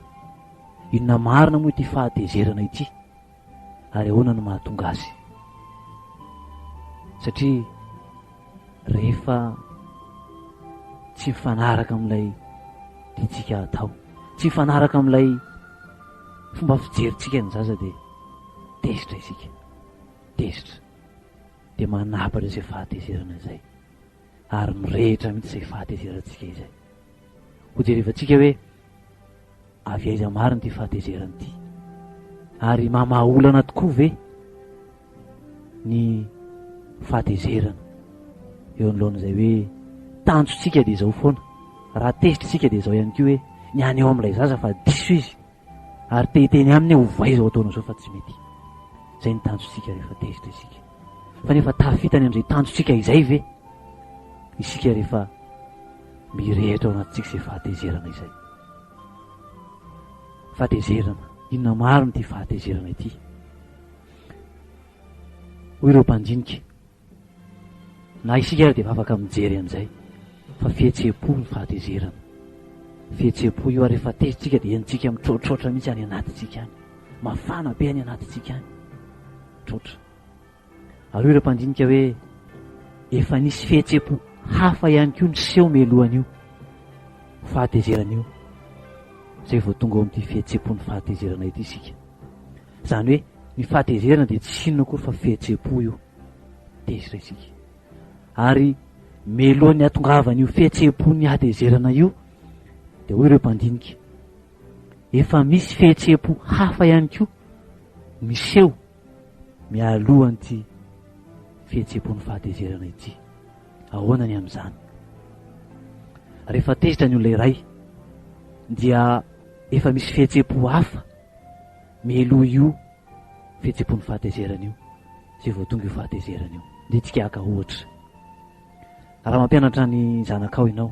inona marina moa ity fahatezerana ity ary ahoana no mahatonga azy? Satria rehefa tsy mifanaraka amin'ilay tiatsika atao, tsy mifanaraka amin'ilay fomba fijeritsika ny zaza dia tezitra isika, tezitra dia manapatra izay fahatezerana izay ary mirehitra mihitsy izay fahatezerantsika izay. Ho jerevantsika hoe avy aiza marina ity fahatezerana ity ary mamaolana tokoa ve ny fahatezerana eo anoloan'izay hoe tanjotsika dia izao foana, raha tezitritsika dia izao ihany koa hoe ny any eo amin'ilay zaza fa diso izy ary tehiteny aminy hoe hovay izao ataona izao fa tsy mety. Izay ny tanjotsika rehefa tezitra isika, fa nefa tafitany amin'izay tanjotsika izay ve isika rehefa mirehitra ao anatintsika izay fahatezerana izay. Fahatezerana, inona marina ity fahatezerana ity? Hoy ireo mpandinika, na isika ary dia afaka mijery an'izay fa fihetsem-po ny fahatezerana. Fihetsem-po io ary rehefa tezitsika dia entsika mitrotrotra mihitsy any anatintsika any, mafana be any anatintsika any, trotra. Ary ireo mpandinika hoe efa nisy fihetsem-po hafa ihany koa ny seho mialohan'io fahatezerana io, izay vao tonga ao amin'ity fihetsem-po ny fahatezerana ity isika. Izany hoe ny fahatezerana dia tsy inona koa fa fihetsem-po io, tezitra isika. Ary mialohan'ny hatongavan'io fihetsem-po ny hatezerana io dia hoy ireo mpandinika efa misy fihetsem-po hafa ihany koa miseho mialohan'ity fihetsem-po ny fahatezerana ity. Ahoana ny amin'izany? Rehefa tezitra ny olona iray dia efa misy fihetsem-po hafa mialoha io fihetsem-po ny fahatezerana io izay vao tonga io fahatezerana io. Nditsika haka ohatra, raha mampianatra ny zanakao ianao,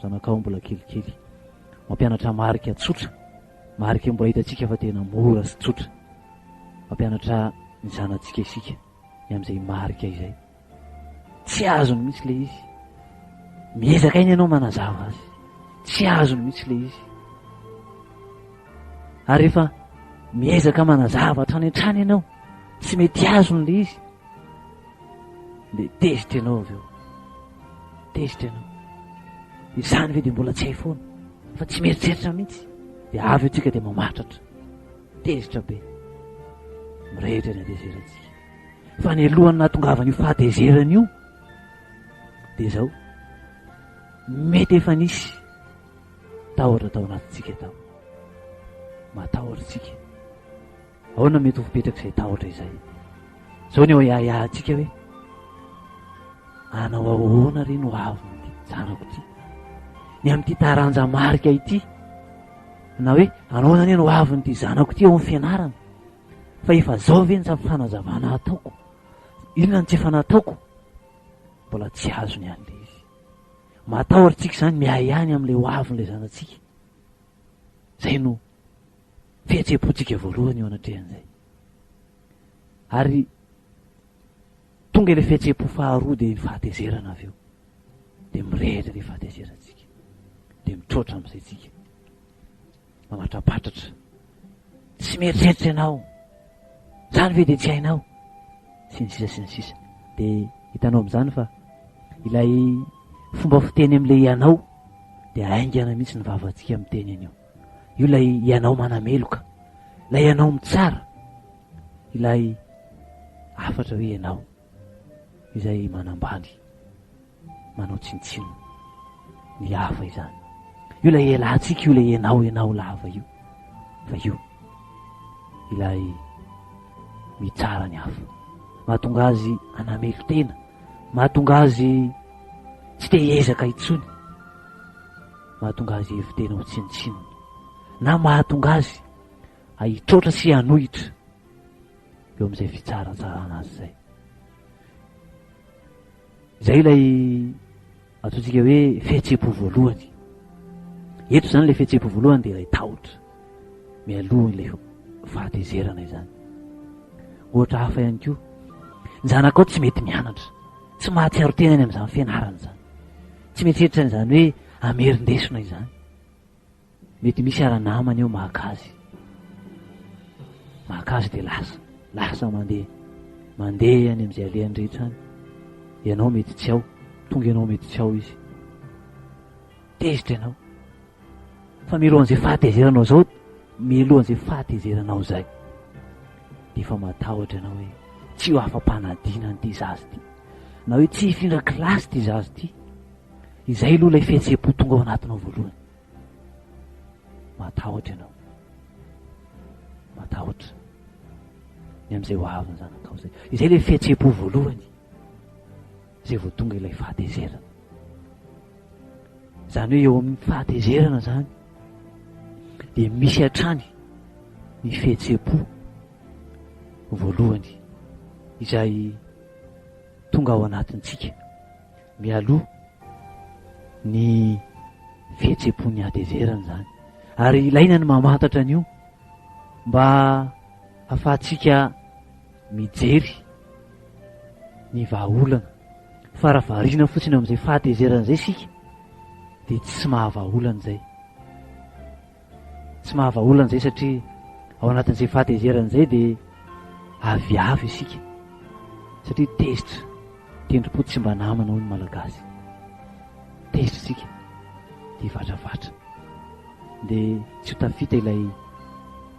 zanakao mbola kelikely, mampianatra marika tsotra marika mbola hitantsika fa tena mora sy tsotra mampianatra ny zanantsika isika ny amin'izay marika izay. Tsy azony mihitsy le izy, miezaka iny ianao manazava azy, tsy azony mihitsy le izy. Ary rehefa miezaka manazava hatrany an-trany ianao, tsy mety azony le izy, de tezitra ianao avy eo, tezitra ianao. Izany ve de mbola tsy hay foana fa tsy mieritreritra mihitsy, de avy eo tsika de mamatratra, tezitra be, mirehitra ny atezerantsika. Fa ny alohany nahatongavana io fahatezerana io de zao, mety efa nisy tahotra tao anatintsika tao, matahotra tsika. Ahoana mety ho fipetraka izay tahotra izay? Zao ny eo iahintsika hoe anao ahoana re no avy zanako ty ny amin'ity taranja marika ity, na hoe anaona anie no avin'ity zanako ty eo amin'ny fianarana, fa efa zao ve ny fanazavana ataoko, inona ny tsy efa nataoko? Mbola tsy azony ihany le izy. Matahotra tsika zany miahy ihany amin'ilay ho avin'ilay zanatsika. Zay no fihetseham-pontsika voalohany eo anatrehan'izay. Ary tonga ilay fihetseham-po faharoa de ny fahatezerana avy eo, de mirehitra ilay fahatezerantsika, de mitroatra amin'izay tsika, mamatrapatratra, tsy mieritreritra ianao, zany ve de tsy hainao, sy ny sisa sy ny sisa. De hitanao amin'izany fa ilay fomba fiteny amin'ilay ianao de aingana mihitsy ny vavantsika miteny an'io. Io ilay ianao manameloka, ilay ianao mitsara, ilay afatra hoe ianao izay manambany, manao tsinitsino ny hafa izany. Io ilay elantsika, io ilay ianao lava io, fa io ilay mitsara ny hafa, mahatonga azy anamelo tena, mahatonga azy tsy te hiezaka itsony, mahatonga azy hevitena ho tsinitsinona, na mahatonga azy hitroatra sy hanohitra eo amin'izay fitsaratsarana azy zay. Zay ilay ataontsika hoe fihetseham-po voalohany. Eto zany ilay fihetseham-po voalohany de ilay tahotra mialoha ilay fahatezerana izany. Ohatra hafa ihany koa, ny zanakao tsy mety mianatra, tsy mahatsiaro tenany amin'izany fianarana zany, tsy mety eritrany zany hoe amerindesona izany. Mety misy ara-namany eo mahakazy de lasa mandeha any amin'izay alehany rehetra any. Ianao mety tsy ao, tonga ianao mety tsy ao izy, tezitra ianao. Fa milohan'izay fahatezeranao zao, milohan'izay fahatezeranao zay, de efa matahotra ianao hoe tsy ho afa-panadina n'ity zazy ty, na hoe tsy hifindra kilasy ty zazy ty. Izay aloha ilay fihetseham-po tonga ao anatinao voalohany. Matahotra ianao, matahotra ny amin'izay ho avy ny zanakao zay. Izay ilay fihetseham-po voalohany, zay vao tonga ilay fahatezerana. Zany hoe eo amin'ny fahatezerana zany de misy hatrany ny fihetseham-po voalohany izay tonga ao anatintsika, mialoha ny fihetseham-po ny hatezerana zany. Ary ilaina ny mamantatra an'io mba ahafahantsika mijery ny vahaolana. Fa raha variana fotsiny amin'izay fahatezerana zay sika de tsy mahavaolana zay, tsy mahavaolana zay, satria ao anatin'izay fahatezerana zay de aviavy isika, satria tezitra, tendrom-po tsy mba namana ho ny malagasy, tezitra sika de vatravatra, de tsy ho tafita ilay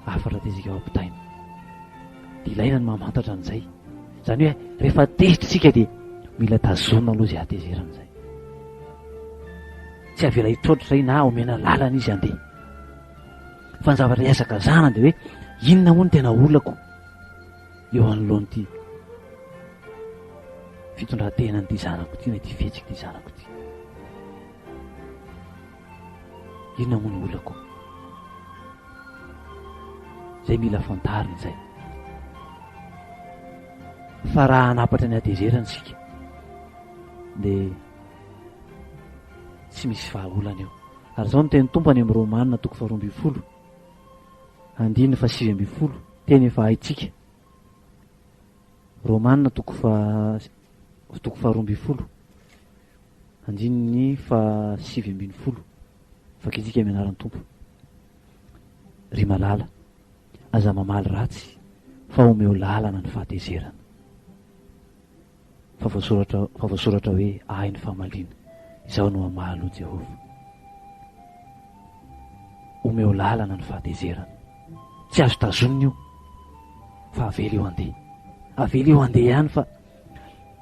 afatra tezika ao ampitaina. De ilaina ny mamantatra an'izay, zany hoe rehefa tezitra sika de mila tazona aloha zay hatezerana zay, tsy avela hitroatra zay na omena lalana izy andeha. Fa ny zavatra iazakazana de hoe inona moa ny tena olako eo anoloan'ity fitondrantenan'ity zanako ty, na ity fihetsika ty zanako ty, inona moa ny olako, zay mila fantarina zay. Fa raha hanapatra ny hatezerana sika de tsy misy vahaolana eo. Ary zao no teny Tompo any amin'ny Romanina 12:20, andiny fa 20 teny efa haitsika. Romanina toko fa 12, andiny fa 20 fakitsika mianaran'ny tompo. Ry malala, aza mamaly ratsy fa omeo lalana ny fahatezerana. Fa voasoratra hoe ahy ny famaliana, izao no amaly ho Jehovah. Omeo lalana ny fahatezerana, tsy azo tazonina io fa avela eo andeha. Avela eo andeha ihany fa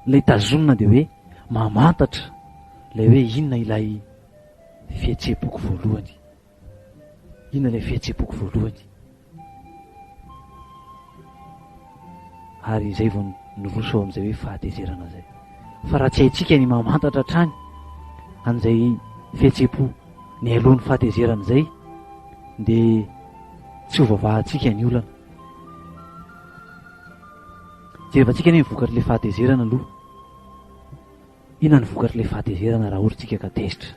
lay tazonina dia hoe mamantatra lay hoe inona ilay fihetseham-poko voalohany. Inona ilay fihetseham-poko voalohany. Ary izay vao niroso amin'izay hoe fahatezerana zay. Fa raha tsy haitsika ny mamantatra hatrany an'izay fihetseham-po ny alohan'ny fahatezerana zay, dia tsy ho vavahantsika ny olana. Jerevantsika ny vokatr'ilay fahatezerana aloha. Inona ny vokatr'ilay fahatezerana raha ohatra tsika ka tezitra?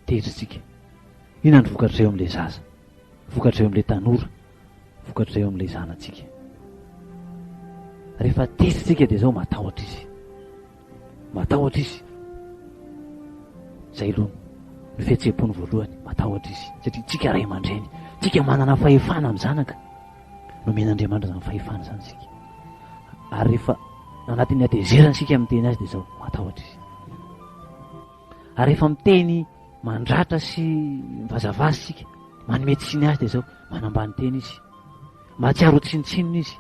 Tezitritsika. Inona ny vokatra eo amin'ilay zaza? Vokatra eo amin'ilay tanora? Vokatra eo amin'ilay zanatsika? Rehefa tezitritsika dia zao matahotra izy. Matahotra izy. Zay aloha ny fihetseham-pony voalohany, matahotra izy. Satria tsika ray aman-dreny, tsika manana fahefana amin'ny zanaka. Nomen'Andriamanitra izany fahefana izany sika. Ary rehefa anatin'ny hatezerana sika miteny azy dia zao matahotra izy. Ary rehefa miteny mandratra sy mivazavazy sika, manome tsiny azy dia zao manambany teny izy, mahatsiaro tsinitsininy izy.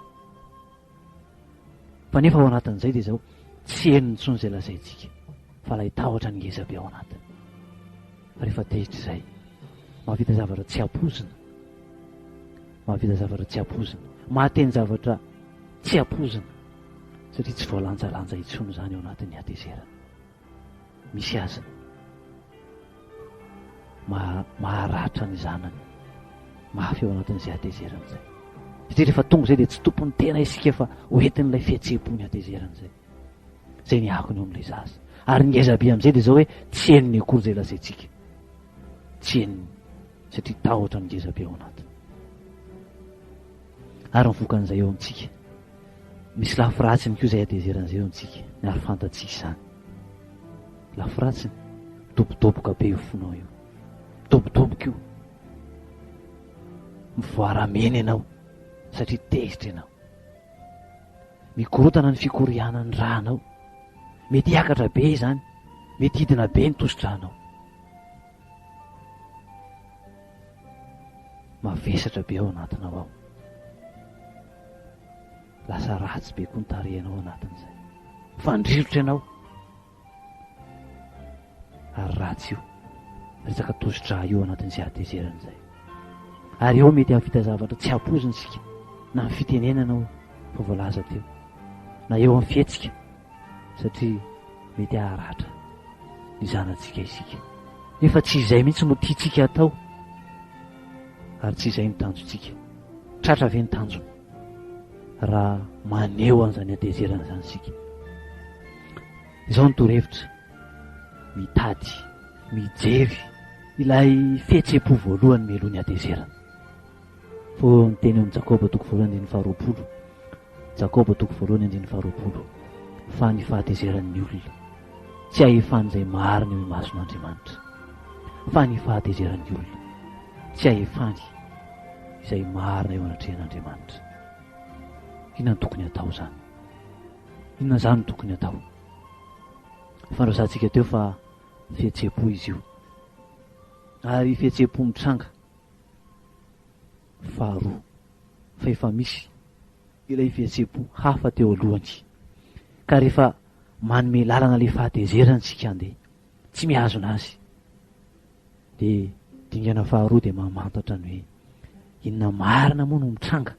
Fa nefa ao anatin'izay dia zao tsy henony intsony izay lazaintsika, fa lay tahotra ny ngeza be ao anatiny. Fa rehefa tezitra izay, mahavita zavatra tsy ampozina, mahavita zavatra tsy ampozina, mahateny zavatra tsy ampozina, satria tsy voalanjalanja intsony izany ao anatin'ny hatezerana. Misy aza maharatra ny zanany mafy ao anatin'izay hatezerana izay. Satria rehefa tonga izay dia tsy tompony tena isika fa hoentin'ilay fihetseham-pony hatezerana izay. Zay ny akony eo amin'ilay zaza. Ary ngezabe amin'izay dia zao hoe tsy henony akory izay lazaintsika, tsy henony, satria tahotra ny ngezabe ao anatiny. Ary mivoakan'izay eo amintsika, misy lafiratsiny koa izay hatezerana izay eo amintsika, ny ary fantatsika izany. Lafiratsiny, dobodoboka be io fonao io, dobodoboka io, mivoaramena ianao satria tezitra ianao, mikorotana ny fikorianany ranao, mety hiakatra be izany, mety hidina be ny tosidranao, mavesatra be ao anatinao ao, lasa ratsy be koa ny tarehinao anatin'izay, fandrirotra ianao. Ary ratsy io, resaka tosidra io anatin'izay hatezerana izay. Ary eo mety hahavita zavatra tsy ampozina sika, na amin'ny fitenenanao fa voalaza teo, na eo amin'ny fihetsika, satria mety haharatra ny zanantsika isika. Nefa tsy izay mihitsy no tiantsika atao, ary tsy izay ny tanjontsika. Tratra ve ny tanjona raha maneho an'izany hatezerana izany sika? Izao ny torohevitra, mitady, mijery ilay fihetseham-po voalohany mialohan'ny hatezerana. Fo ny teny amin'ny Jakoba 2:20, Jakoba 2:20, fa ny fahatezeran'ny olona tsy ahefan'izay marina eo imason'Andriamanitra, fa ny fahatezeran'ny olona tsy ahefany izay marina eo anatrehan'Andriamanitra. Inona ny tokony atao zany? Inona zany no tokony atao? Fandraisantsika teo fa fihetseham-po izy io, ary fihetseham-po mitranga faharoa, fa efa misy ilay fihetseham-po hafa teo alohany. Ka rehefa manome lalana ilay fahatezerana tsika andeha, tsy mihazona azy, dia dingana faharoa dia mamantatra ny hoe inona marina moa no mitranga,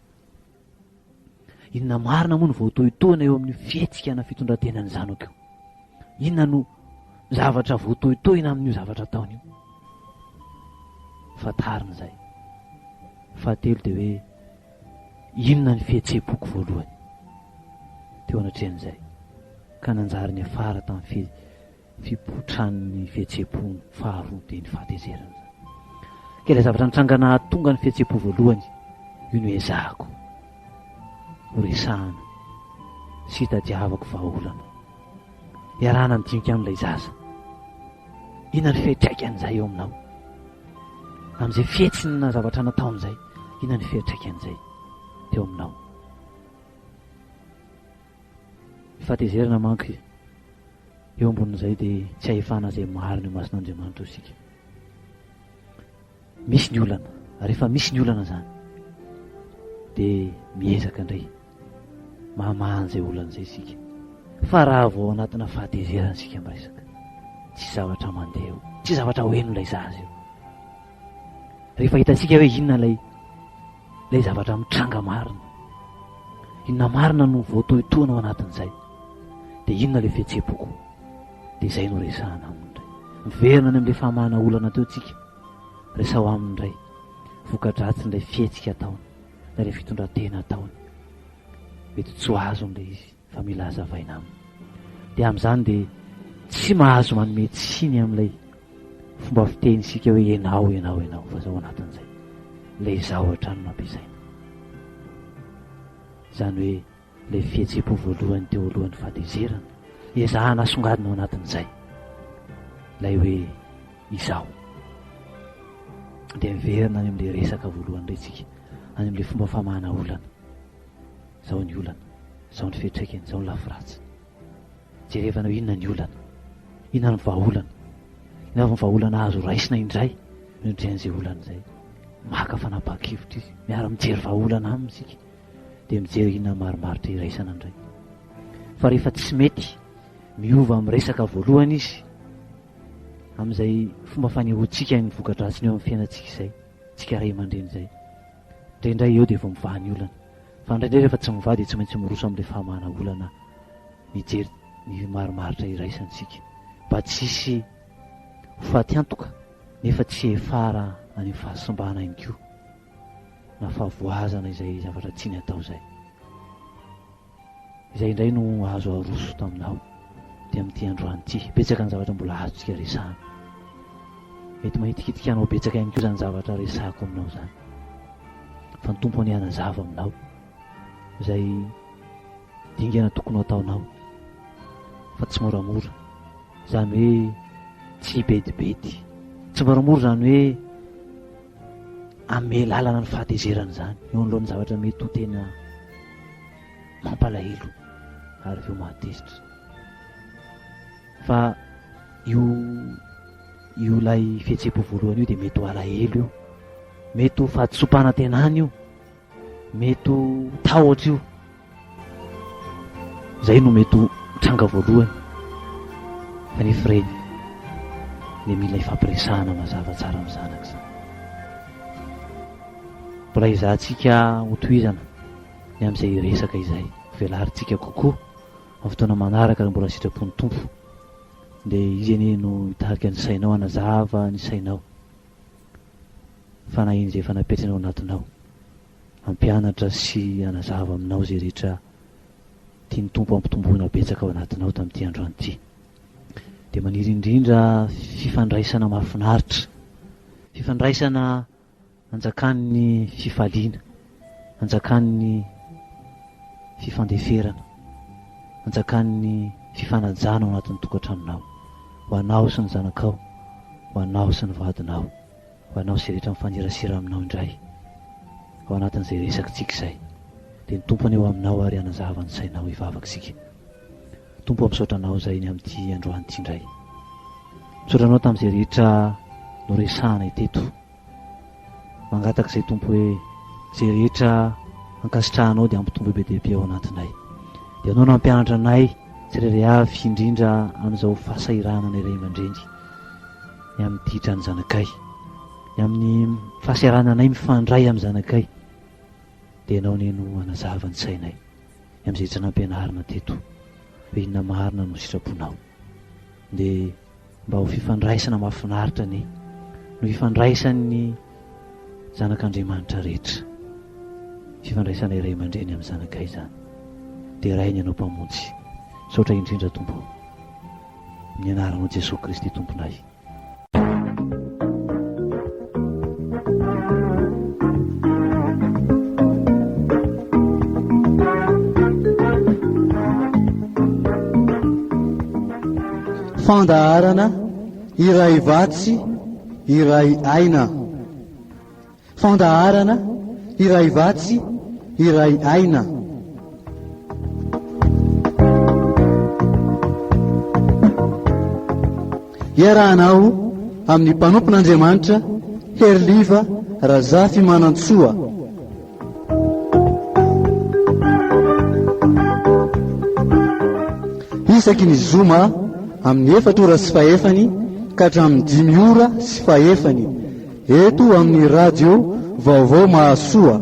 inona marina moa no voatohitohina eo amin'ny fihetsika na fitondrantenan'ny zanako io, inona no zavatra voatohitohina amin'io zavatra ataony io. Fatarina izay. Fahatelo dia hoe inona ny fihetseham-poko voalohany teo anatrehan'izay, ka nanjary ny afara tamin'ny fipotran'ny fihetseham-po faharoa dia ny fahatezerana. ke ilay zavatra nitrangana tonga ny fihetseham-po voalohany io ny hoe zahako horesahana sy hitadiavako vahaolana iarahana nidinika amin'ilay zaza. Inona ny fiatraikan'izay eo aminao amin'izay fihetsina zavatra natao amin'izay? Inona ny fiatraikan'izay teo aminao? Fahatezerana manko eo ambonin'izay dia tsy ahefana izay marina io mason'Andriamanitra isika. Misy ny olana, rehefa misy ny olana zany dia miezaka indray mamahany izay olana izay isika. Fa raha vao anatina fahatezerana isika miresaka, tsy zavatra mandeha eo, tsy zavatra hoeno ilay zaza eo. Rehefa hitantsika hoe inona lay zavatra mitranga marina, inona marina no voatoetoana ao anatin'izay, dia inona ilay fihetseham-poko, dia izay no resahana amin'indray. Miverina any amin'ilay famahana olana teo tsika, resaho amin'indray voka-dratsin'ilay fihetsika ataony na ilay fitondran-tena ataony. Mety tsy ho azo n'ilay izy fa mila hazavaina aminy. Dia amin'izany dia tsy mahazo manome tsiny amin'ilay fomba fiteny isika hoe enao fa zao anatin'izay ilay zahotra no nampiasaina. Izany hoe ilay fihetseham-po voalohany teo alohan'ny fahatezerana ezahana asongadina ao anatin'izay ilay hoe izaho. Dia miverina any amin'ilay resaka voalohany indray tsika, any amin'ilay fomba famahana olana. Zao ny olana, zao ny fiantraikany, zao ny lafiratsy. Jerevana hoe inona ny olana, inona ny vahaolana, inona ny vahaolana azo raisina indray nindrian'izay olana izay. Maka fanapahan-kevitra izy, miara-mijery vahaolana aminy isika, dia mijery inona marimaritra iraisana indray. Fa rehefa tsy mety miova amin'ny resaka voalohany izy, amin'izay fomba fanehoantsika ny voka-dratsiny eo amin'ny fiainantsika izay, tsika ray aman-dreny izay, indraindray eo dia vao mivaha ny olana. Fa indraindray rehefa tsy mivaha dia tsy maintsy miroso amin'ilay fahamahana olana, mijery ny marimaritra iraisantsika, mba tsisy faty antoka nefa tsy efara any amin'ny fahasimbana ihany koa na fahavoazana izay zavatra tiany atao izay. Izay indray no azo aroso taminao dia amin'ity androany ity. Betsaka ny zavatra mbola azontsika resahana, mety mahitikitika anao betsaka ihany koa izany zavatra resahako aminao izany, fa ny tompo any hanazava aminao izay dingana tokony ataonao, fa tsy moramora. Izany hoe tsy bedibedy, tsy moramora, izany hoe ame lalana ny fahatezerana izany eo anolohan'ny zavatra mety ho tena mampalahelo ary veo mahatezitra. Fa io lay fihetseham-po voalohany io dia mety ho alahelo io, mety ho fahadisom-panantenana io, mety ho tahotra io. Izay no mety ho tranga voalohany, fa nefa ireny dia mila ifampiresahana mazava tsara amin'ny zanaka izany. Mbola izahantsika ho tohizana ny amin'izay resaka izay, velarintsika kokoa amin'ny fotoana manaraka mbola sitrapon'ny tompo. Dia izy anie no hitarika ny sainao, hanazava ny sainao, fa na iny izay fanapetrana ao anatinao, hampianatra sy hanazava aminao izay rehetra tiany tompo ampitomboina betsaka ao anatinao tamin'ity androany ity. Dia maniry indrindra fifandraisana mahafinaritra, fifandraisana anjakan'ny fifaliana, anjakan'ny fifandeferana, anjakan'ny fifanajana ao anatin'ny tokantranonao, ho anao sy ny zanakao, ho anao sy ny vadinao, ho anao sy rehetra mifanirasira aminao indray ao anatin'izay resakitsika izay. Dia ny tompo aneo aminao ary hanazava ny sainao hivavaka isika. Tompo misaotra anao izay ny amin'ity androany ity indray, misaotra anao tamin'izay rehetra noresahana iteto, mangataka izay tompo hoe izay rehetra ankasitrahanao dia ampitombo be dehibe ao anatinay. Dia anao no ampianatra anay tsirairay avy indrindra amin'izao fahasahirana ny iray aman-dreny, ny amin'ny ditra ny zanakay, ny amin'ny fahasiarana anay mifandray amin'ny zanakay. Dia ianao ne no hanazava ny sainay ny amin'izay rehetra nampianarina teto hoe inona marina no sitraponao. Dia mba ho fifandraisana mahafinaritra ne no fifandraisan'ny zanak'Andriamanitra rehetra, fifandraisana iray aman-dreny amin'ny zanakay izany. Dia rainy ianao mpamonjy, saotra indrindra tompo, amin'ny anaran'i Jesosy Kristy tomponay. fandaharana iray vatsy iray aina. Fandaharana iray vatsy iray aina. Iarahanao amin'ny mpanompon'Andriamanitra Herliva Razafy Manantsoa. Isaky ny zoma amin'ny 4 ora sy fahefany ka hatramin'ny 5 ora sy fahefany eto amin'ny radio Vaovao Mahasoa.